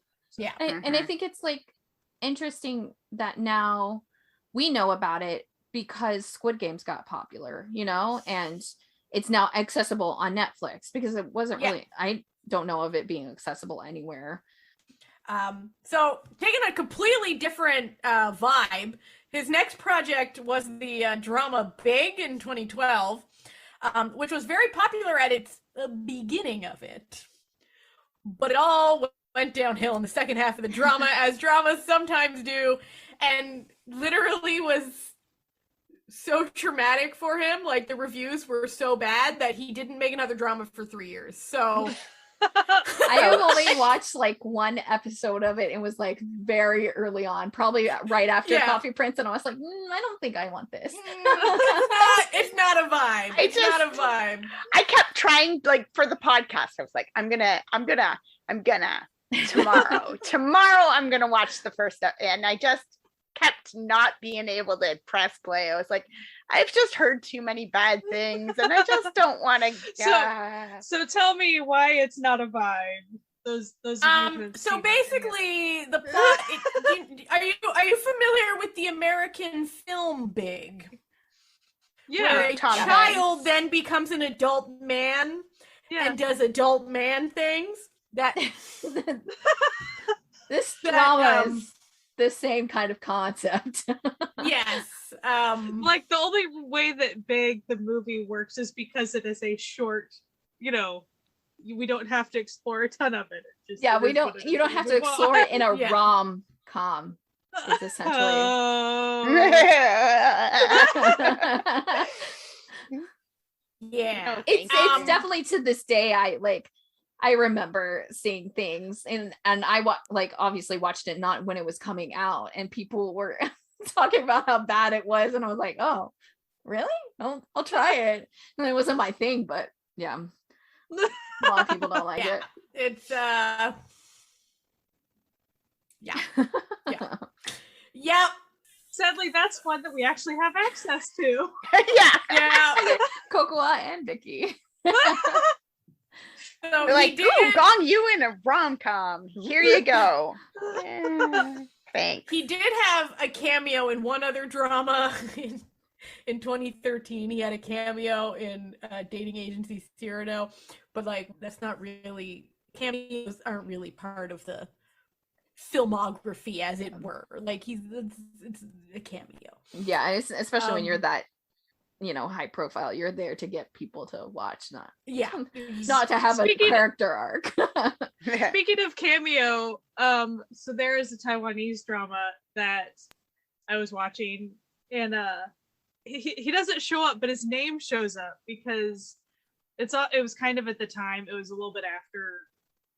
And I think it's like interesting that now we know about it because Squid Games got popular, you know, and it's now accessible on Netflix, because it wasn't really, I don't know of it being accessible anywhere. So taking a completely different vibe, his next project was the drama Big in 2012, which was very popular at its beginning of it, but it all went downhill in the second half of the drama, as dramas sometimes do, and literally was so traumatic for him. Like the reviews were so bad that he didn't make another drama for 3 years. So I have only watched like one episode of it. It was like very early on, probably right after Coffee Prince, and I was like, I don't think I want this. It's not a vibe. It's not a vibe. I kept trying, like for the podcast, I was like, I'm gonna tomorrow I'm gonna watch the first and I just kept not being able to press play. I was like, I've just heard too many bad things and I just don't want to so tell me why it's not a vibe. Those so basically the plot are you familiar with the American film Big? Where a child then becomes an adult man and does adult man things. That this drama is the same kind of concept. Yes. Like the only way that Big the movie works is because it is a short, you know, we don't have to explore a ton of it. You don't have to explore it in a rom-com. Is essentially it's definitely to this day I I remember seeing things, and I obviously watched it not when it was coming out, and people were talking about how bad it was, and I was like, oh, really? I'll try it. And it wasn't my thing, but yeah, a lot of people don't like it. It's Yep. Sadly, that's one that we actually have access to. Yeah. Cocoa and Vicky. So We're like, ooh, Gong Yoo in a rom-com. Here you go. Yeah, thanks. He did have a cameo in one other drama in 2013. He had a cameo in dating agency Cyrano, but like that's not really, cameos aren't really part of the filmography, as it were. Like it's a cameo. Yeah, especially when you're that, high profile, you're there to get people to watch, not to have a character arc. Speaking of cameo, so there is a Taiwanese drama that I was watching, and he doesn't show up, but his name shows up because it was kind of at the time, it was a little bit after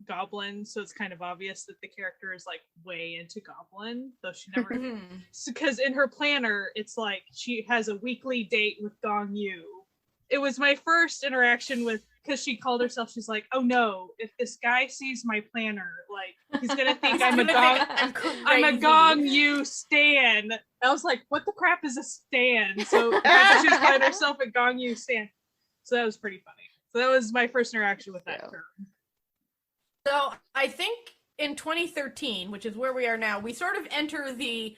Goblin, so it's kind of obvious that the character is like way into Goblin, though she never because in her planner it's like she has a weekly date with Gong Yoo. It was my first interaction with, because she called herself, she's like, oh no, if this guy sees my planner, like he's gonna think I'm a Gong Yoo stan. I was like, what the crap is a stan? So she was calling herself a Gong Yoo stan. So that was pretty funny. So that was my first interaction with that term. So I think in 2013, which is where we are now, we sort of enter the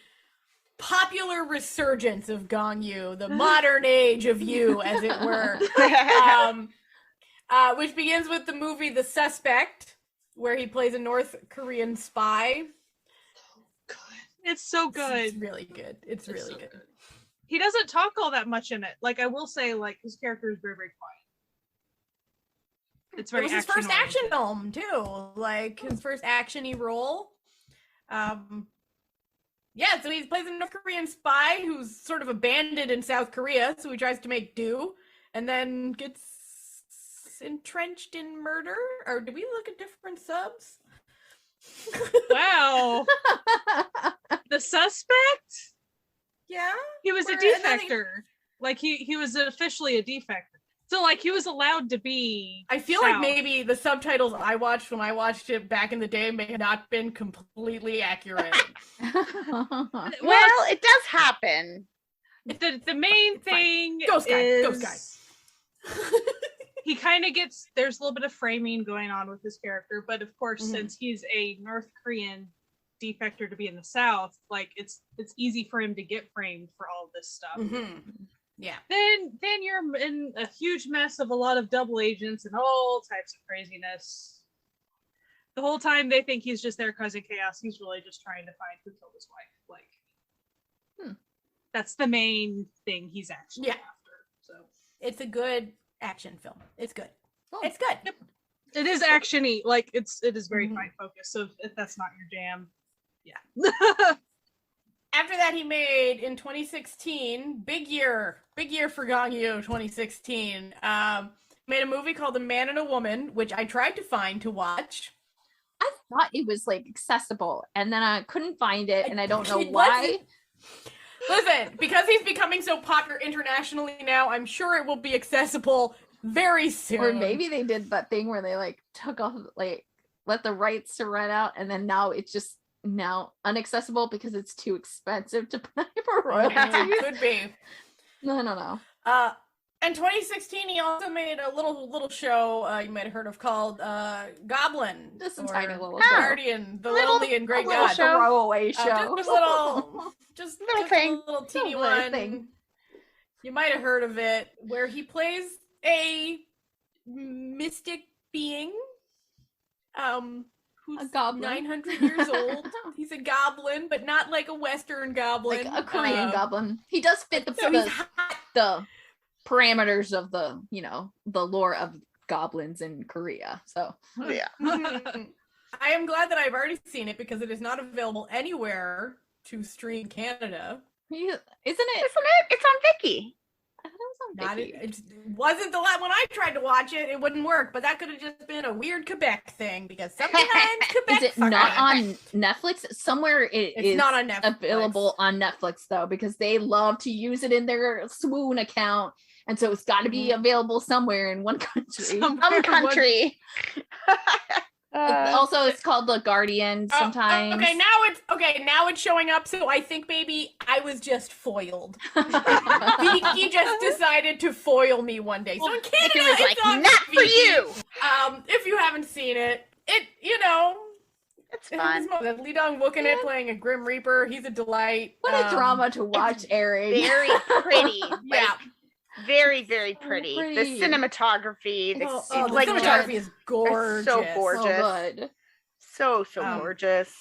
popular resurgence of Gong Yoo, the modern age of you, as it were, which begins with the movie The Suspect, where he plays a North Korean spy. It's so good. It's really good. It's really good. He doesn't talk all that much in it. Like, I will say, like, his character is very, very quiet. It's very. It was his first action film too, like his first action-y role. Yeah, so he plays a North Korean spy who's sort of abandoned in South Korea, so he tries to make do, and then gets entrenched in murder. Or do we look at different subs? Wow. The Suspect? Yeah. He was a defector. Like he was officially a defector. So, like, he was allowed to be. I feel like maybe the subtitles I watched when I watched it back in the day may have not been completely accurate. Well, it does happen. The main thing Ghost guy. He kind of gets, there's a little bit of framing going on with his character, but of course, since he's a North Korean defector to be in the South, like, it's easy for him to get framed for all of this stuff. Yeah. Then you're in a huge mess of a lot of double agents and all types of craziness. The whole time they think he's just there causing chaos. He's really just trying to find who killed his wife. Like, that's the main thing he's actually after. So it's a good action film. It's good. It's good. Yep. It is action-y. Like, it is very fight focused. So if that's not your jam, After that, he made in 2016, big year for Gong Yoo, 2016. Made a movie called The Man and a Woman, which I tried to find to watch. I thought it was like accessible, and then I couldn't find it, and I don't know why. Listen, because he's becoming so popular internationally now, I'm sure it will be accessible very soon. Or maybe they did that thing where they like took off, like let the rights to run out, and then now it's just inaccessible because it's too expensive to pay for royalties. Could be. No, I don't know. In 2016, he also made a little show you might have heard of called Goblin. Just a tiny little Guardian, the Lonely and Great God. Show. Throwaway show. Just a little teeny one. Thing. You might have heard of it, where he plays a mystic being. Who's a goblin. 900 years old. He's a goblin, but not like a Western goblin. Like a Korean goblin. He does fit the parameters of the lore of goblins in Korea. So yeah. I am glad that I've already seen it because it is not available anywhere to stream in Canada. Isn't it? It's on Viki. I thought was on Viki. It wasn't the last when I tried to watch it. It wouldn't work, but that could have just been a weird Quebec thing because sometimes Quebec. Is it not on Netflix? Somewhere it's not on Netflix. Available on Netflix though, because they love to use it in their Swoon account, and so it's got to be available somewhere in one country. Some country. Also, it's called The Guardian sometimes. Now it's showing up. So I think maybe I was just foiled. He just decided to foil me one day. So in Canada, he was like, on "Not for you." If you haven't seen it, it's fun. Lee Dong-wook in it playing a Grim Reaper. He's a delight. What a drama to watch, Eric. Very pretty. Yeah. Very, very pretty. pretty. The cinematography, the cinematography is gorgeous. So gorgeous. So good. So gorgeous.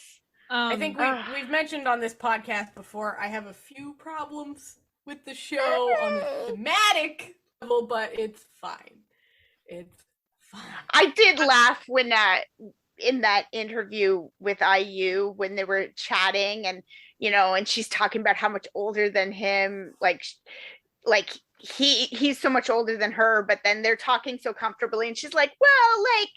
I think we've mentioned on this podcast before, I have a few problems with the show on the thematic level, but it's fine. It's fine. I did laugh when in that interview with IU when they were chatting and and she's talking about how much older than him, like he's so much older than her, but then they're talking so comfortably and she's like, well, like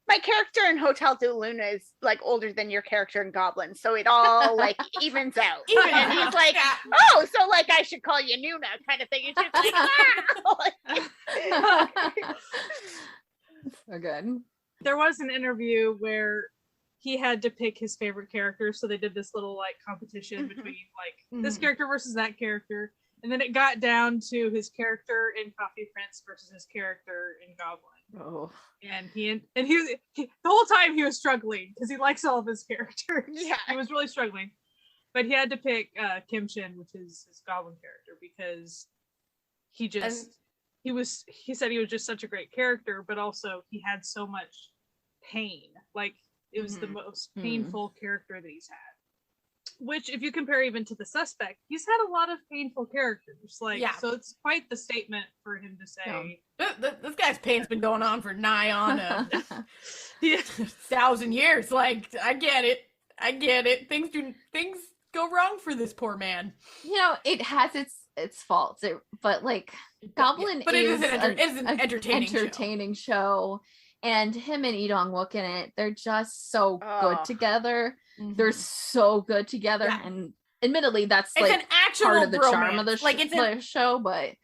my character in Hotel de Luna is like older than your character in Goblin, so it all like evens out. And he's like, oh, so like I should call you Noona kind of thing. And she's like, So good. There was an interview where he had to pick his favorite character, so they did this little like competition between like this character versus that character. And then it got down to his character in Coffee Prince versus his character in Goblin. Oh. And he the whole time he was struggling because he likes all of his characters. Yeah. He was really struggling. But he had to pick Kim Shin, which is his Goblin character, because he said he was just such a great character, but also he had so much pain. Like it was the most painful character that he's had. Which, if you compare even to The Suspect, he's had a lot of painful characters. So it's quite the statement for him to say. This guy's pain's been going on for nigh on 1,000 years. Like, I get it. Things go wrong for this poor man. It has its faults, but like Goblin is an entertaining show. And him and Lee Dong-wook in it, they're just so good together. They're so good together, and admittedly, that's it's like an actual part of the bromance. charm of the show. But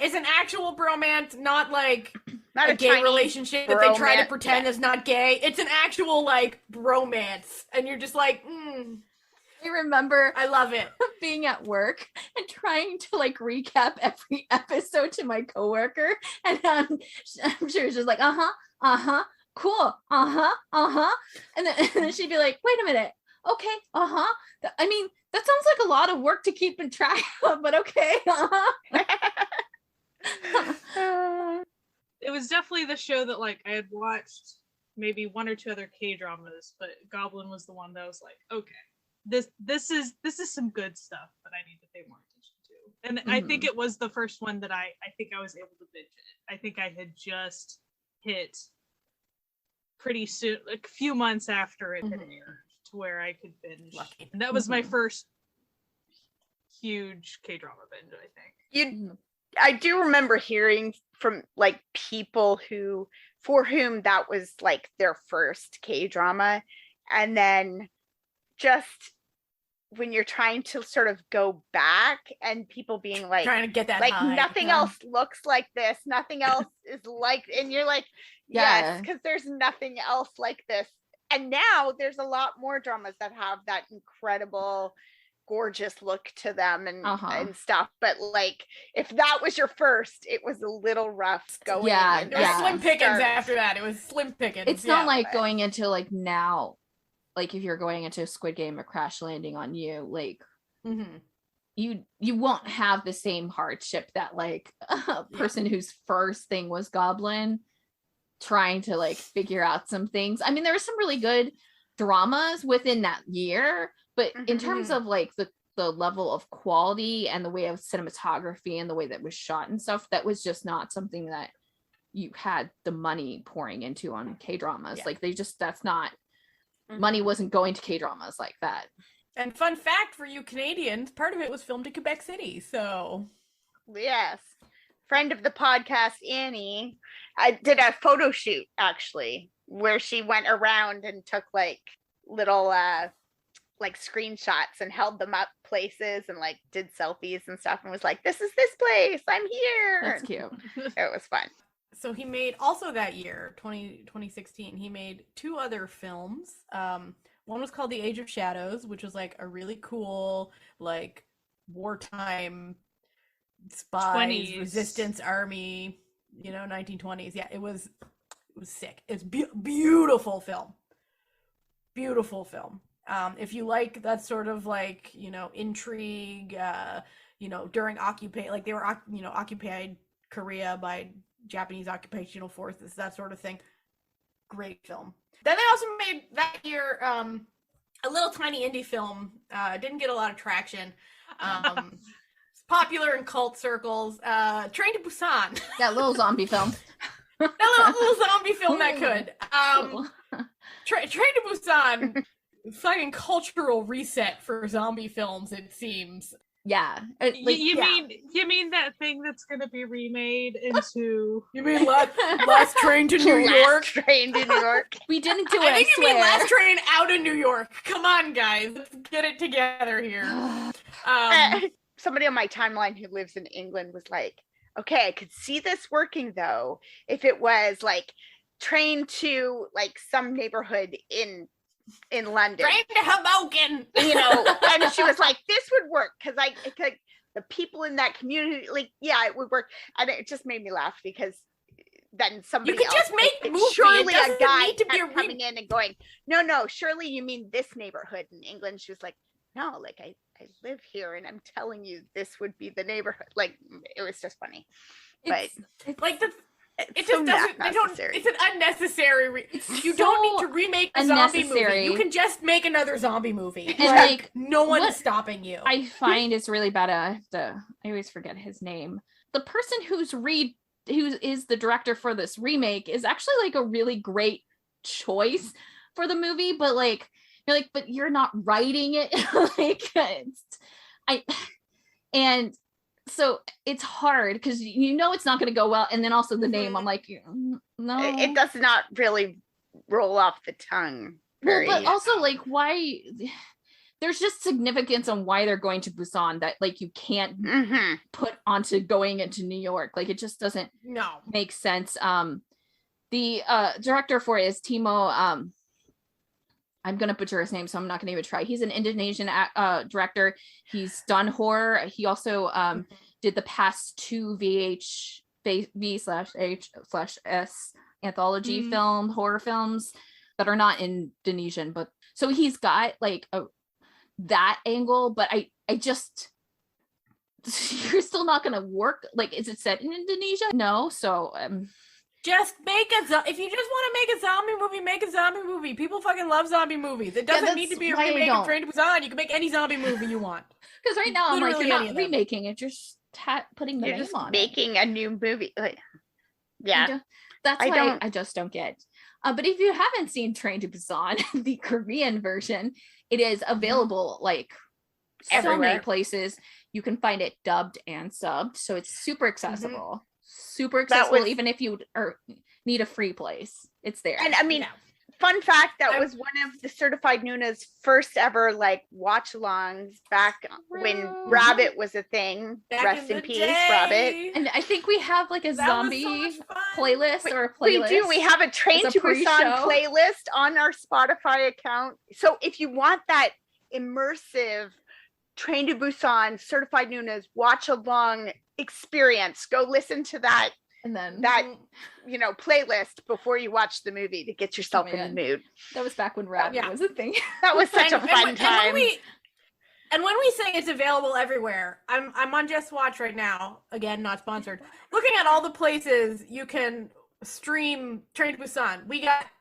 it's an actual bromance, not like not a gay relationship that they try to pretend is not gay. It's an actual like bromance, and you're just like, I remember I love it being at work and trying to like recap every episode to my coworker, and I'm sure it's just like cool, and then she'd be like, wait a minute, okay, I mean, that sounds like a lot of work to keep in track of, but okay. It was definitely the show that like I had watched maybe one or two other K-dramas, but Goblin was the one that I was like, okay, this is some good stuff that I need to pay more attention to. And I think it was the first one that I think I was able to binge it. I think I had just hit pretty soon, like a few months after it had aired, to where I could binge. Lucky. And that was my first huge K-drama binge, I think. I do remember hearing from like people for whom that was like their first K-drama, and then just when you're trying to sort of go back and people being like trying to get that like high. Nothing else looks like this, nothing else is like, and you're like, yes, because there's nothing else like this. And now there's a lot more dramas that have that incredible gorgeous look to them and stuff, but like if that was your first, it was a little rough going. There was slim pickings after that. It was slim pickings. It's not like going into like now, like if you're going into Squid Game or Crash Landing on You, like you won't have the same hardship that like a person whose first thing was Goblin trying to like figure out some things. I mean, there were some really good dramas within that year, but in terms of like the level of quality and the way of cinematography and the way that was shot and stuff, that was just not something that you had the money pouring into on K-dramas. Like that's not money wasn't going to K-dramas like that. And fun fact for you Canadians, part of it was filmed in Quebec City, so Yes. Friend of the podcast, Annie, I did a photo shoot actually where she went around and took like little like screenshots and held them up places and like did selfies and stuff and was like, this is this place, I'm here. That's cute. It was fun. So he made also that year, 2016, he made 2 other films. One was called The Age of Shadows, which was like a really cool, like wartime spies, 20s. resistance army, 1920s. Yeah, it was sick. It's beautiful film. Beautiful film. If you like that sort of like, intrigue, during like they were, occupied Korea by Japanese occupational forces, that sort of thing. Great film. Then they also made that year a little tiny indie film. Didn't get a lot of traction. It's popular in cult circles. Train to Busan. That little zombie film. That little zombie film that could. Train to Busan. Fucking cultural reset for zombie films, it seems. Yeah. You mean that thing that's gonna be remade into? You mean Last Train to New York? Train to New York. We didn't do it. I think you mean Last Train out of New York. Come on, guys, let's get it together here. Somebody on my timeline who lives in England was like, "Okay, I could see this working though if it was like train to like some neighborhood in London, Train to Hoboken." And she was like, this would work because the people in that community, like, yeah, it would work. And it just made me laugh because then somebody you could else, just make movies. surely a guy need to be coming in and going, no, surely you mean this neighborhood in England. She was like, no, like I live here and I'm telling you this would be the neighborhood. Like, it was just funny. It's like the it so just doesn't. They don't. It's an unnecessary. You don't need to remake a zombie movie. You can just make another zombie movie. And like no one is stopping you. I find it's really bad. I always forget his name. The person who is the director for this remake is actually like a really great choice for the movie, but like you're like, but you're not writing it. And so it's hard because it's not going to go well, and then also the name, I'm like, no, it does not really roll off the tongue very but also like why there's just significance on why they're going to Busan that like you can't put onto going into New York. Like it just doesn't make sense. The director for it is Timo, I'm gonna butcher his name, so I'm not gonna even try. He's an Indonesian director. He's done horror. He also did the past 2 V/H/S anthology horror films that are not Indonesian, but so he's got like that angle. But I just you're still not gonna work. Like, is it set in Indonesia? No, so just make if you just want to make a zombie movie, make a zombie movie. People fucking love zombie movies. It doesn't need to be a remake of Train to Busan. You can make any zombie movie you want. Because right now I'm like, you're not remaking it, you're just putting the name on making a new movie. Like, yeah, that's why I just don't get. But if you haven't seen Train to Busan, the Korean version, it is available like so many places. You can find it dubbed and subbed, so it's super accessible. Super accessible, even if you need a free place, it's there. And I mean, fun fact, that was one of the Certified Noonas first ever like watch alongs back when Rabbit was a thing. Rest in peace, Rabbit. And I think we have like a zombie playlist or a playlist. We do. We have a Train to Busan playlist on our Spotify account. So if you want that immersive Train to Busan Certified Noonas watch along experience, go listen to that and then playlist before you watch the movie to get yourself in the mood. That was back when Rabbit was a thing. That was such a fun time. And when we say it's available everywhere, I'm on Just Watch right now, again not sponsored, looking at all the places you can stream Train to Busan.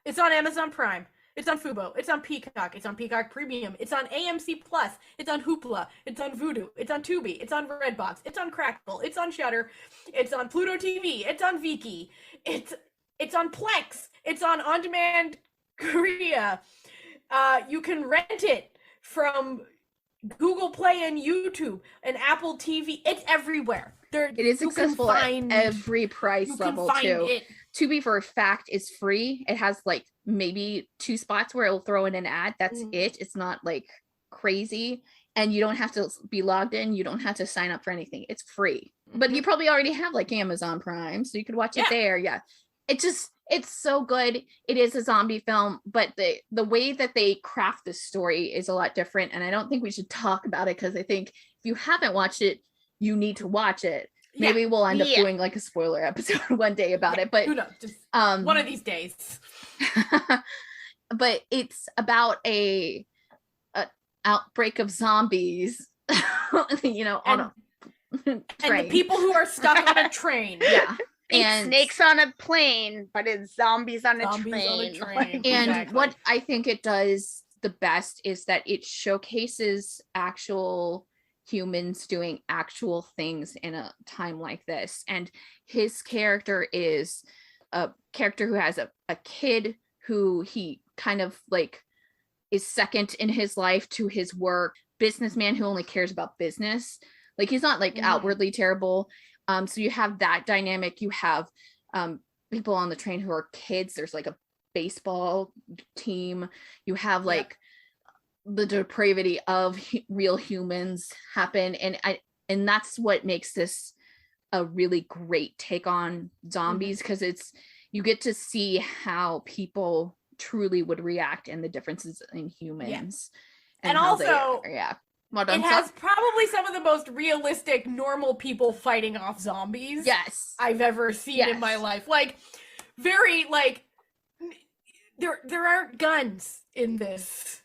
It's on Amazon Prime, it's on Fubo, it's on Peacock, it's on Peacock Premium, it's on AMC Plus, it's on Hoopla, it's on Vudu, it's on Tubi, it's on Redbox, it's on Crackle, it's on Shudder, it's on Pluto TV, it's on Viki, it's on Plex, it's on demand Korea. You can rent it from Google Play and YouTube and Apple TV. It's everywhere. It is accessible at every price level too. It. To be for a fact, is free. It has like maybe 2 spots where it'll throw in an ad. That's it. It's not like crazy, and you don't have to be logged in. You don't have to sign up for anything. It's free. But you probably already have like Amazon Prime, so you could watch it there. Yeah, it's so good. It is a zombie film, but the way that they craft the story is a lot different, and I don't think we should talk about it because I think if you haven't watched it, you need to watch it. Maybe we'll end up doing like a spoiler episode one day about it, but who knows? Just one of these days. But it's about a outbreak of zombies, you know, on a train. And the people who are stuck on a train. Yeah. And snakes on a plane, but it's zombies on a train. And what I think it does the best is that it showcases actual humans doing actual things in a time like this. And his character is a character who has a kid who he kind of like is second in his life to his work, businessman who only cares about business. Like he's not like outwardly terrible. So you have that dynamic. You have people on the train who are kids. There's like a baseball team. You have like the depravity of real humans happen, and that's what makes this a really great take on zombies, because it's you get to see how people truly would react and the differences in humans and also it has probably some of the most realistic normal people fighting off zombies I've ever seen in my life. Like very like there aren't guns in this.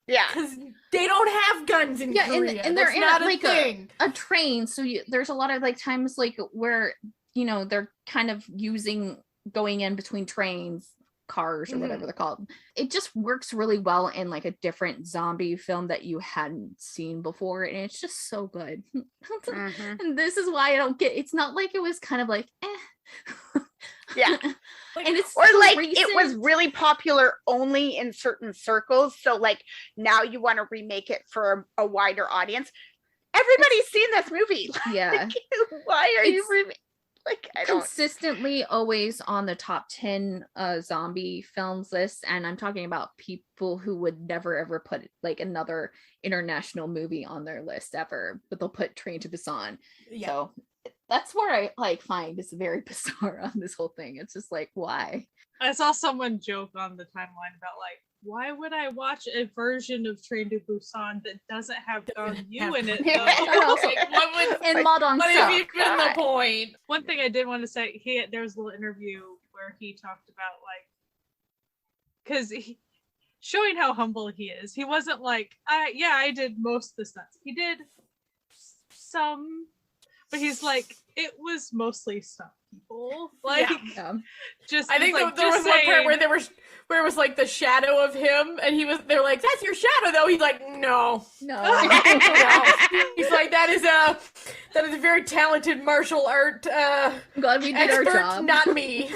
Yeah, because they don't have guns in Korea. And they're not in like thing. A train, so there's a lot of like times like where they're kind of going in between trains, cars, or whatever they're called. It just works really well in like a different zombie film that you hadn't seen before, and it's just so good. And this is why I don't get. It's not like it was kind of like yeah. And it's or like recent. It was really popular only in certain circles, so like now you want to remake it for a wider audience. Everybody's seen this movie. Yeah. Why are you like I don't consistently always on the top 10 zombie films list, and I'm talking about people who would never ever put like another international movie on their list ever, but they'll put Train to Busan. So that's where I like find it's very bizarre on this whole thing. It's just like, why? I saw someone joke on the timeline about like, why would I watch a version of Train to Busan that doesn't have Gong Yoo in it? And Modong What is even the point? One thing I did want to say, there was a little interview where he talked about like, because showing how humble he is. He wasn't like, I did most of the stunts. He did some. But he's like, it was mostly stunt people. Like, just I think like, there was one part where it was like the shadow of him, and they're like, "That's your shadow," though. He's like, "No." He's like, "That is a very talented martial art I'm glad we did expert, our job. not me."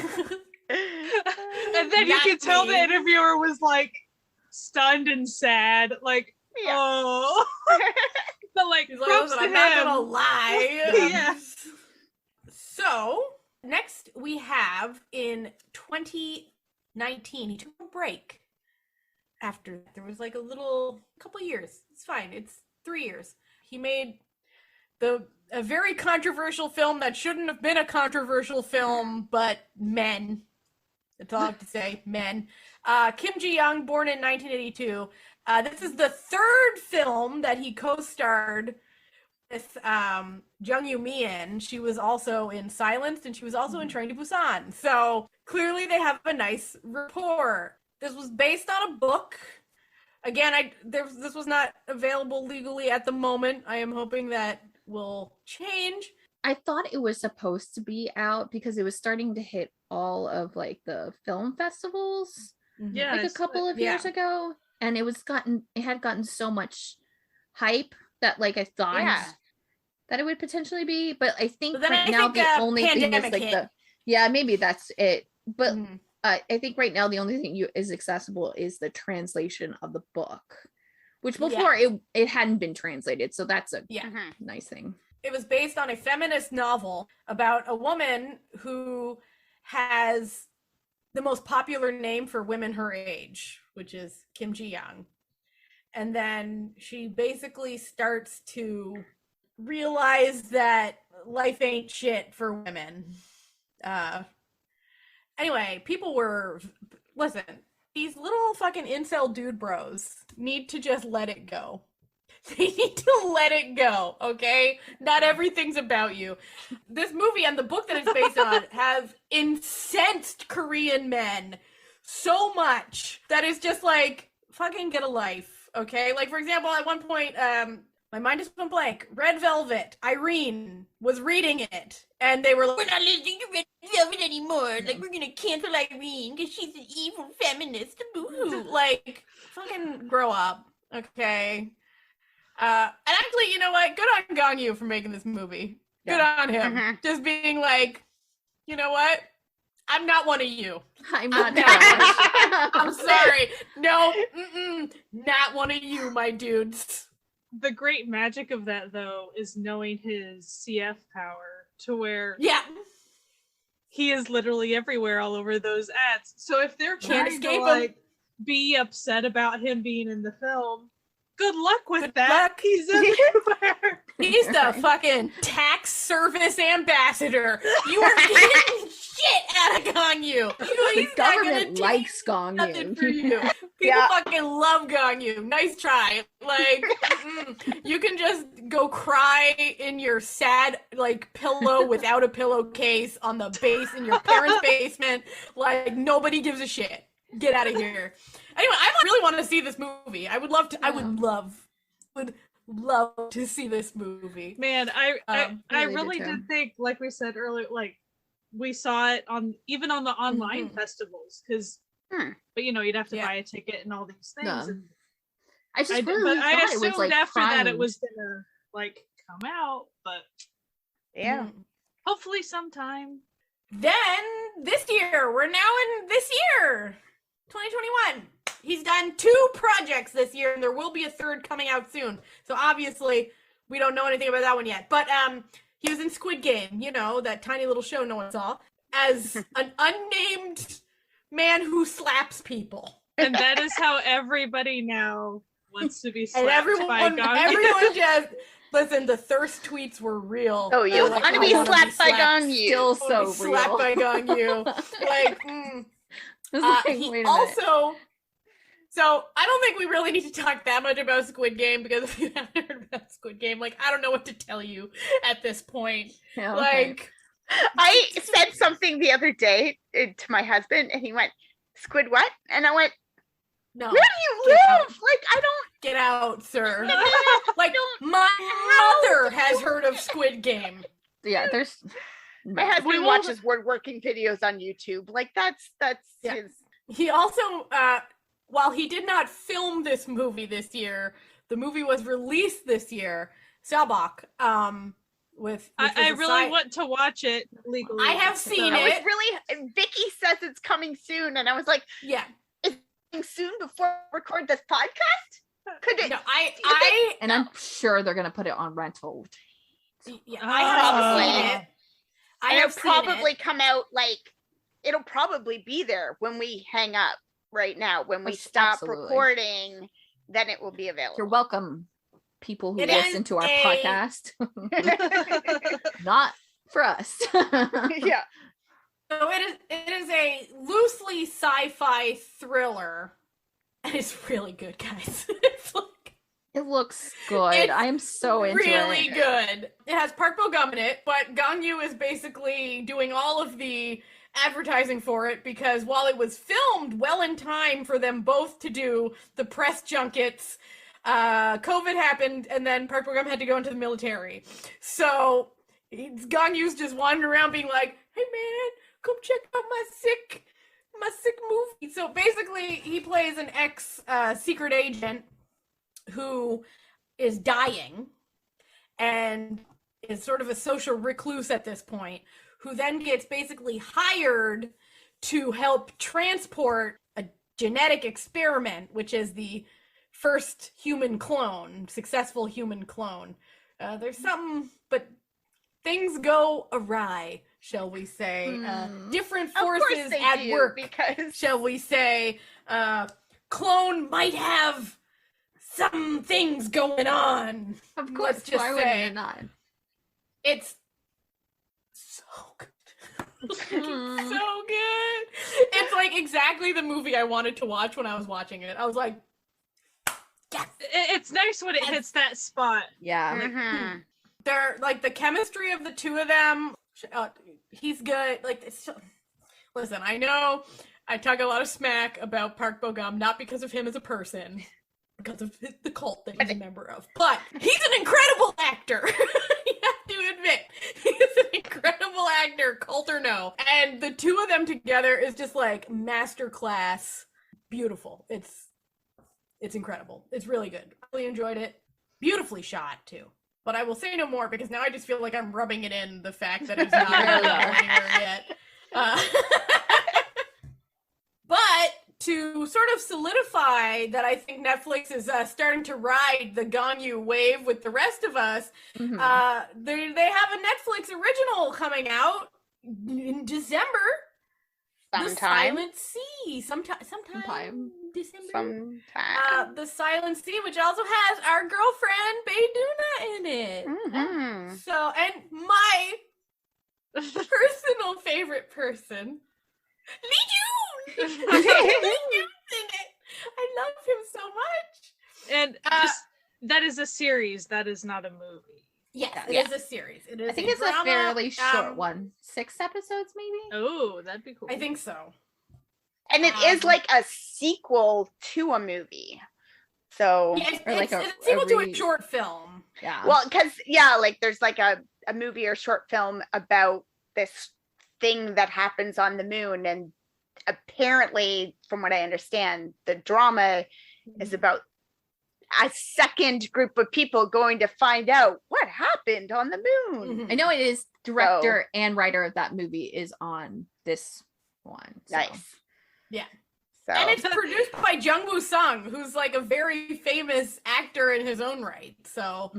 And then you could tell the interviewer was like stunned and sad, like, oh. But like, props to I'm him. not gonna lie. Yeah. So next we have in 2019, he took a break. After that, there was like a couple years. It's fine. It's 3 years. He made a very controversial film that shouldn't have been a controversial film, but men. That's all I have to say. Men. Kim Ji-young, born in 1982. This is the third film that he co-starred with Jung Yoo-mi in. She was also in Silenced, and she was also in Train to Busan. So clearly they have a nice rapport. This was based on a book. Again, this was not available legally at the moment. I am hoping that will change. I thought it was supposed to be out because it was starting to hit all of like the film festivals like a couple of years ago. And it had gotten so much hype that like I thought that it would potentially be, but I think right now the only thing is like maybe that's it. But I think right now the only thing is accessible is the translation of the book, which before it hadn't been translated, so that's a Mhm. nice thing. It was based on a feminist novel about a woman who has the most popular name for women her age, which is Kim Ji-young. And then she basically starts to realize that life ain't shit for women. Anyway, listen, these little fucking incel dude bros need to just let it go. They need to let it go, okay? Not everything's about you. This movie and the book that it's based on have incensed Korean men so much that it's just like, fucking get a life, okay? Like, for example, at one point, my mind just went blank. Red Velvet, Irene was reading it, and they were like, we're not listening to Red Velvet anymore. Like, we're gonna cancel Irene because she's an evil feminist. Boo-hoo. Like, fucking grow up, okay? And actually, you know what? Good on Gong Yoo for making this movie. Good on him. Mhm. Just being like, you know what? I'm not one of you. I'm not. I'm sorry. No, not one of you, my dudes. The great magic of that, though, is knowing his CF power to where he is literally everywhere, all over those ads. So if they're Can't trying escape to him. be upset about him being in the film, good luck with Good that. luck. He's everywhere. He's the fucking tax service ambassador. You are getting shit out of Gong Yoo. The government likes Gong Nothing Yoo. for you. People fucking love Gong Yoo. Nice try. Like, you can just go cry in your sad, like, pillow without a pillowcase on the base in your parents' basement. Like, nobody gives a shit. Get out of here. Anyway, I really want to see this movie. I would love to. I would love to see this movie. Man, I really really did too. did think, like we said earlier, like we saw it on even on the online festivals, because but you know, you'd have to buy a ticket and all these things. No. And I just I really assumed thought it was like after that it primed. was gonna like come out, but hopefully sometime. Then this year, we're now in this year, 2021. He's done 2 projects this year, and there will be a third coming out soon. So obviously, we don't know anything about that one yet. But he was in Squid Game, you know, that tiny little show no one saw, as an unnamed man who slaps people. And that is how everybody now wants to be And slapped by everyone Gong Yoo. just listen. The thirst tweets were real. Oh, you Like, want to I be wanna slapped by Gong Yoo. Still so slapped real. by Gong Yoo. Like, I was like, he wait a minute. also. So I don't think we really need to talk that much about Squid Game, because if you haven't heard about Squid Game, like, I don't know what to tell you at this point. Yeah, okay. Like, I said something the other day to my husband, and he went, "Squid what?" And I went, no, "Where do you Get live? out. Like, I don't." get out, sir. Like, don't- my mother has heard of Squid Game. Yeah, there's. My husband watches woodworking videos on YouTube. Like, that's Yeah. his. He also, while he did not film this movie this year, the movie was released this year. Seobok, I really want to watch it legally. I have seen I was it. really. Vicky says it's coming soon, and I was like, Yeah. "Soon before we record this podcast? Could it?" No, I And I'm sure they're gonna put it on rental. yeah, I have Probably. seen it. I And have it'll seen probably it. come out like it'll probably be there when we hang up right now. When we Yes, stop absolutely. recording, then it will be You're available. welcome, people who It listen is to our a- podcast. Not for us. Yeah. So it is a loosely sci-fi thriller, and it's really good, guys. It's like It looks good. It's I'm so into really it. good. It has Park Bo Gum in it, but Gong Yoo is basically doing all of the advertising for it, because while it was filmed well in time for them both to do the press junkets, COVID happened, and then Park Bo Gum had to go into the military. So Gong Yoo's just wandering around being like, "Hey man, come check out my sick movie." So basically, he plays an ex secret agent who is dying and is sort of a social recluse at this point, who then gets basically hired to help transport a genetic experiment, which is the first successful human clone. There's something, but things go awry, shall we say. Different forces at work, because shall we say. Clone might have some things going on. Of course, Let's just why would say it not? it's so good. It's so good. It's like exactly the movie I wanted to watch when I was watching it. I was like, yes. It's nice when it hits that spot. Yeah. They're like the chemistry of the two of them. He's good. Like, it's so... Listen, I know I talk a lot of smack about Park Bo-gum, not because of him as a person, because of the cult that he's a member of. But he's an incredible actor. You have to admit, he's an incredible actor, cult or no. And the two of them together is just like masterclass. Beautiful. It's incredible. It's really good. I really enjoyed it. Beautifully shot too. But I will say no more because now I just feel like I'm rubbing it in, the fact that it's not anywhere yet. But to sort of solidify that, I think Netflix is starting to ride the Gong Yoo wave with the rest of us. They have a Netflix original coming out in December. The Silent Sea. Sometime December. The Silent Sea, which also has our girlfriend Bae Doona in it. So, and my personal favorite person, Lee Jun. Lee Jun's in it. I love him so much. And that is a series. That is not a movie. Yes, it is a series. It is. I think it's drama, a fairly short one. 6 episodes, maybe? Oh, that'd be cool. I think so. And it is like a sequel to a movie. So yeah, or like it's a sequel to a short film. Yeah. Well, because like there's like a movie or short film about this thing that happens on the moon, and apparently, from what I understand, the drama is about a second group of people going to find out what happened on the moon. I know it is director and writer of that movie is on this one. So. Nice. Yeah. So. And it's produced by Jung-woo Sung, who's like a very famous actor in his own right. So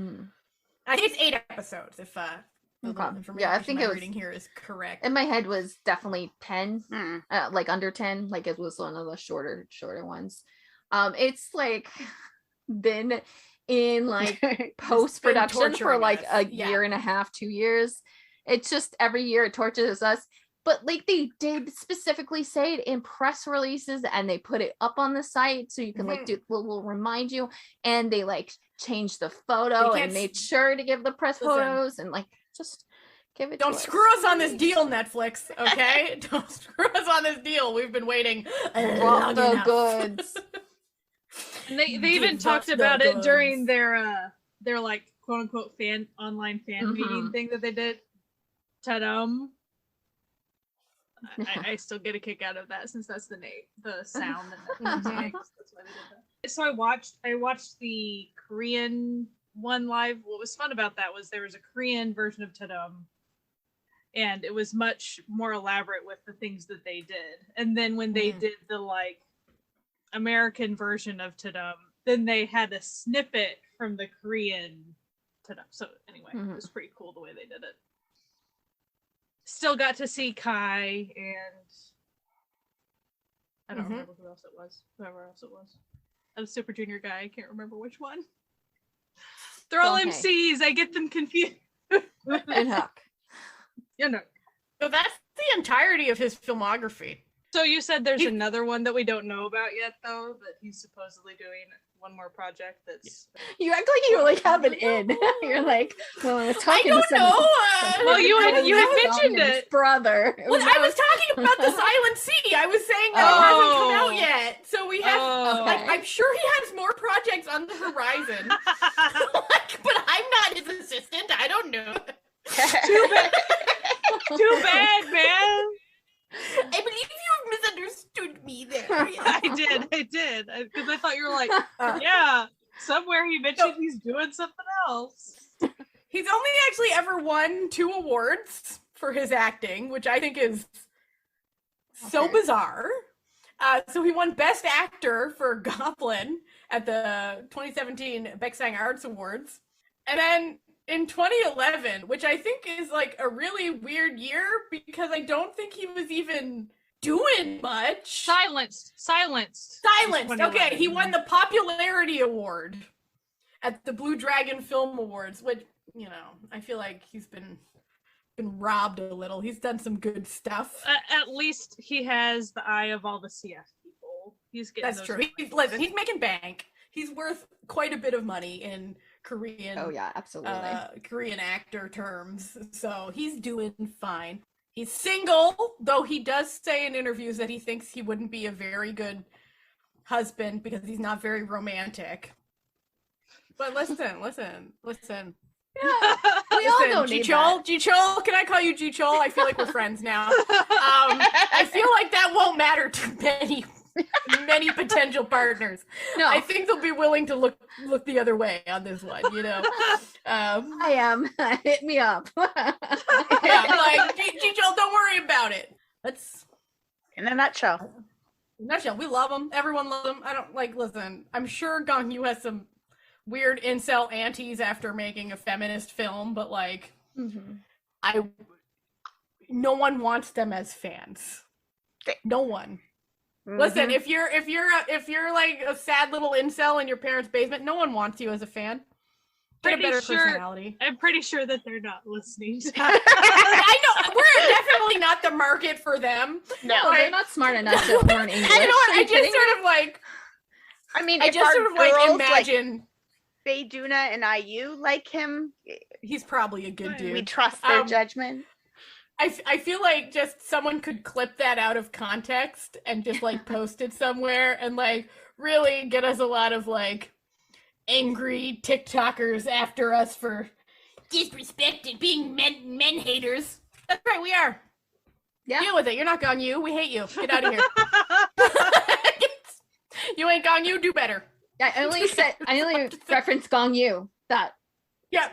I think it's 8 episodes, if the yeah, I think it was reading here is correct. In my head was definitely 10, like under 10, like it was one of the shorter ones. It's like been in like post-production for like a year and a half, 2 years. It's just every year it tortures us. But like they did specifically say it in press releases, and they put it up on the site so you can like will remind you, and they like changed the photo and made sure to give the press photos and like just give it. Don't screw us on this deal, Netflix. Okay, don't screw us on this deal. We've been waiting. Drop the goods. And they even talked about it during their like quote unquote online fan meeting thing that they did. I still get a kick out of that since that's the sound that Netflix makes. That's why they did that. So I watched the Korean one live. What was fun about that was there was a Korean version of Tadum, and it was much more elaborate with the things that they did. And then when they did the like American version of Tadum, then they had a snippet from the Korean Tadum. So anyway, it was pretty cool the way they did it. Still got to see Kai and I don't remember who else it was. Whoever else it was. A Super Junior guy. I can't remember which one. They're all MCs. I get them confused. And Huck. You know. So that's the entirety of his filmography. So you said there's another one that we don't know about yet, though, that he's supposedly doing one more project that's... You act like you like have it in. You're like, well, I was talking I don't know. Well, you had mentioned it. Brother. Well, I was talking about the Silent Sea. I was saying that it hasn't come out yet. So we have, like, I'm sure he has more projects on the horizon. But I'm not his assistant. I don't know. Too bad. Too bad, man. I believe you misunderstood me there. I did. Because I thought you were like, yeah, somewhere he mentioned he's doing something else. He's only actually ever won 2 awards for his acting, which I think is so bizarre. So he won Best Actor for Goblin at the 2017 Baeksang Arts Awards. And then in 2011, which I think is like a really weird year because I don't think he was even doing much. Silenced. Okay, he won the Popularity Award at the Blue Dragon Film Awards, which, you know, I feel like he's been robbed a little. He's done some good stuff. At least he has the eye of all the CF people. He's getting That's true. He's making bank. He's worth quite a bit of money in Korean. Oh yeah, absolutely. Korean actor terms. So he's doing fine. He's single, though he does say in interviews that he thinks he wouldn't be a very good husband because he's not very romantic. But listen. Yeah, we all don't need that. Ji-chol, can I call you Ji-chol? I feel like we're friends now. I feel like that won't matter to many potential partners. No, I think they'll be willing to look the other way on this one, you know. I am. Hit me up. Yeah, like Ji-chol, don't worry about it. Let's. In a nutshell, we love him. Everyone loves him. I don't like. Listen, I'm sure Gong Yoo has some weird incel aunties after making a feminist film, but like, no one wants them as fans. No one. Listen, if you're like a sad little incel in your parents' basement, no one wants you as a fan. Get a better personality. I'm pretty sure that they're not listening to that. I know, we're definitely not the market for them. No, they're not smart enough to learn English. I know, I just sort of like, I mean, I just sort of like imagine Bae Doona and IU like him. He's probably a good dude. We trust their judgment. I feel like just someone could clip that out of context and just like post it somewhere and like really get us a lot of like angry TikTokers after us for disrespecting being men haters. That's right, we are. Yeah. Deal with it. You're not Gong Yoo. We hate you. Get out of here. You ain't Gong Yoo. Do better. I only referenced Gong Yoo. That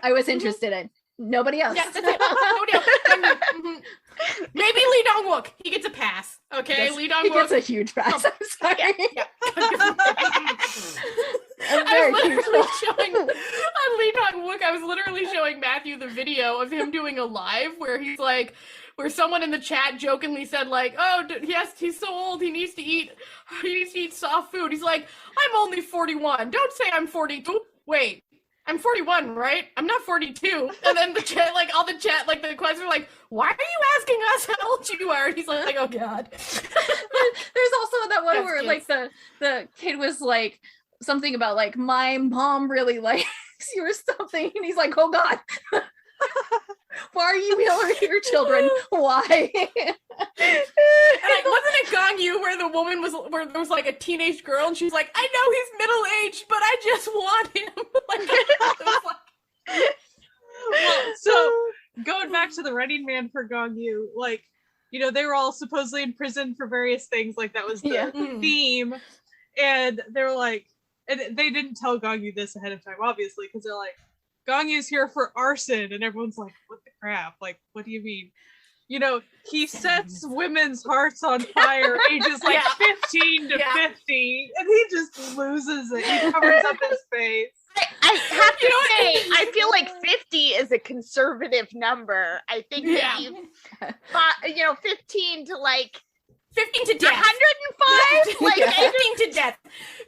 I was interested in. Nobody else. Yeah, that's it. Nobody else. Maybe Lee Dong-wook. He gets a pass. Okay, Lee Dong-wook. He gets a huge pass. I'm sorry. Yeah. I was literally showing Matthew the video of him doing a live where he's like, where someone in the chat jokingly said like, oh, yes, he's so old, he needs to eat soft food. He's like, I'm only 41. Don't say I'm 42. Wait, I'm 41, right? I'm not 42. And then the chat, like all the chat, like the questions are like, why are you asking us how old you are? And he's like, oh God. There's also that one where like the kid was like something about like my mom really likes you or something, and he's like, oh God. Why are you yelling at your children? Why? And wasn't it Gong Yoo where the woman was, where there was like a teenage girl and she's like, I know he's middle-aged, but I just want him. Well, so going back to the Running Man for Gong Yoo, like, you know, they were all supposedly in prison for various things, like that was the theme, and they were like, and they didn't tell Gong Yoo this ahead of time, obviously, because they're like, Gong Yoo's here for arson, and everyone's like, what the crap? Like, what do you mean? You know, he sets women's hearts on fire ages like 15 to 50, and he just loses it. He covers up his face. I have to say, I feel like 50 is a conservative number. I think that you know, 15 to like 15 to death. 105? Like 15 to death.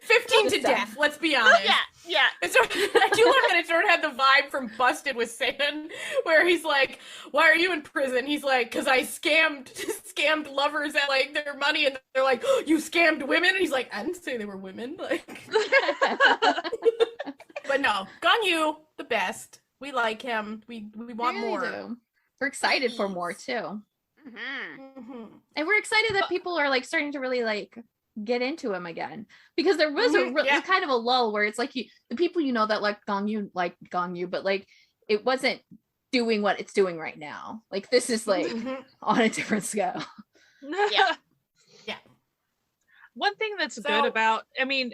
15 to death, let's be honest. Yeah. And so, I do love that it sort of had the vibe from Busted with Satan, where he's like, why are you in prison? He's like, because I scammed lovers at like their money, and they're like, oh, you scammed women? And he's like, I didn't say they were women. Like, but no, Gong Yoo, the best. We like him. We want more. Do. We're excited for more too. And we're excited that people are like starting to really like get into him again, because there was a kind of a lull where it's like the people you know that like Gong Yoo, but like it wasn't doing what it's doing right now. Like this is like on a different scale. Yeah. One thing that's good about, I mean,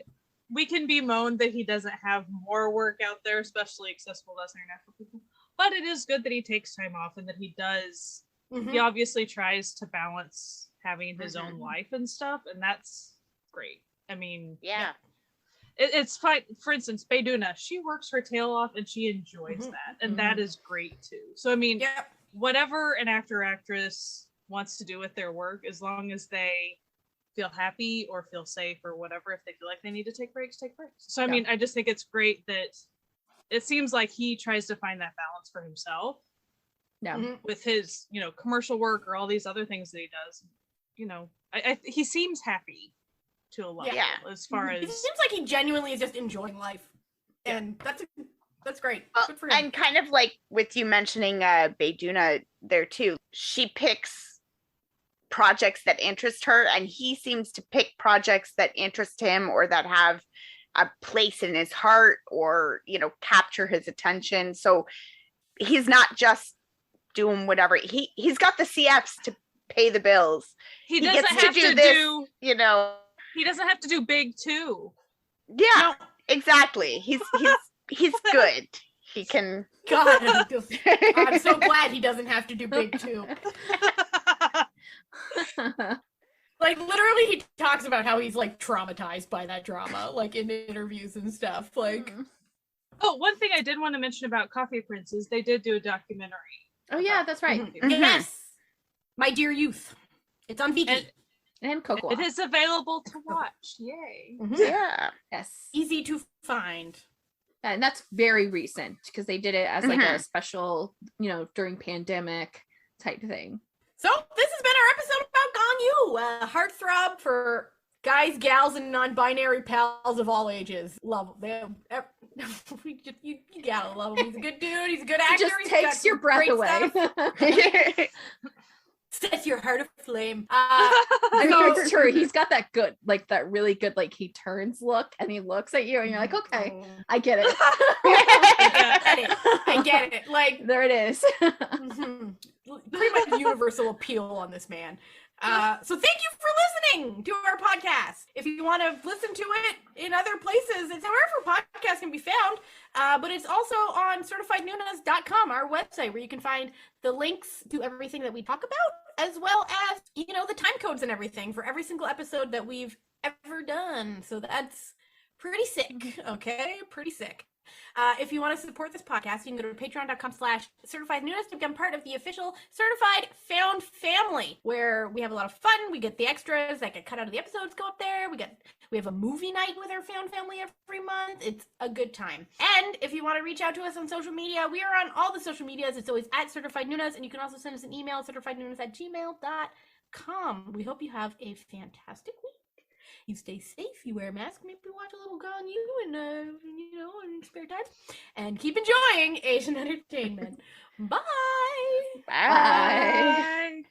we can bemoan that he doesn't have more work out there, especially accessible to us international people, but it is good that he takes time off and that he does. He obviously tries to balance having his own life and stuff, and that's great. I mean, Yeah. it's fine. For instance, Bayduna, she works her tail off and she enjoys that, and that is great too. So I mean, whatever an actor or actress wants to do with their work, as long as they feel happy or feel safe or whatever, if they feel like they need to take breaks, take breaks. So I mean, I just think it's great that it seems like he tries to find that balance for himself. Yeah. With his, commercial work or all these other things that he does. He seems happy to a level as far as it seems like he genuinely is just enjoying life, and that's great. Good for him. And kind of like with you mentioning Bayduna there too, she picks projects that interest her, and he seems to pick projects that interest him or that have a place in his heart or capture his attention. So he's not just doing whatever. He's got the CFs to pay the bills. He doesn't gets have to do to this, do he doesn't have to do big too. Yeah, exactly. He's good. He can. God, I'm so glad he doesn't have to do big too. Like literally, he talks about how he's like traumatized by that drama, like in interviews and stuff. Like, oh, one thing I did want to mention about Coffee Prince is they did do a documentary. Oh yeah, that's right. Yes, My Dear Youth. It's on Viki. And Cocoa. It is available to watch. Yay. Yeah. Yes. Easy to find. And that's very recent because they did it as like a special, during pandemic type thing. So this has been our episode about Gong Yoo, a heartthrob for guys, gals, and non-binary pals of all ages. Love them. You gotta love him. He's a good dude. He's a good actor. It just takes your breath away. Sets your heart aflame. It's true. He's got that good, like that really good, like he turns look and he looks at you and you're like, okay, I get it. I get it. Like there it is. Pretty much universal appeal on this man. So thank you for listening to our podcast. If you want to listen to it in other places, it's wherever podcasts can be found. But it's also on certifiednoonas.com, our website, where you can find the links to everything that we talk about, as well as, the time codes and everything for every single episode that we've ever done. So that's pretty sick. Okay, pretty sick. If you want to support this podcast, you can go to patreon.com/certifiednoonas to become part of the official Certified Found family, where we have a lot of fun. We get the extras that get cut out of the episodes go up there. We have a movie night with our Found family every month. It's a good time. And if you want to reach out to us on social media, we are on all the social medias. It's always at Certified Noonas, and you can also send us an email, certifiednoonas@gmail.com. We hope you have a fantastic week. You stay safe, you wear a mask, maybe watch a little Gong Yoo in spare time, and keep enjoying Asian entertainment. Bye! Bye!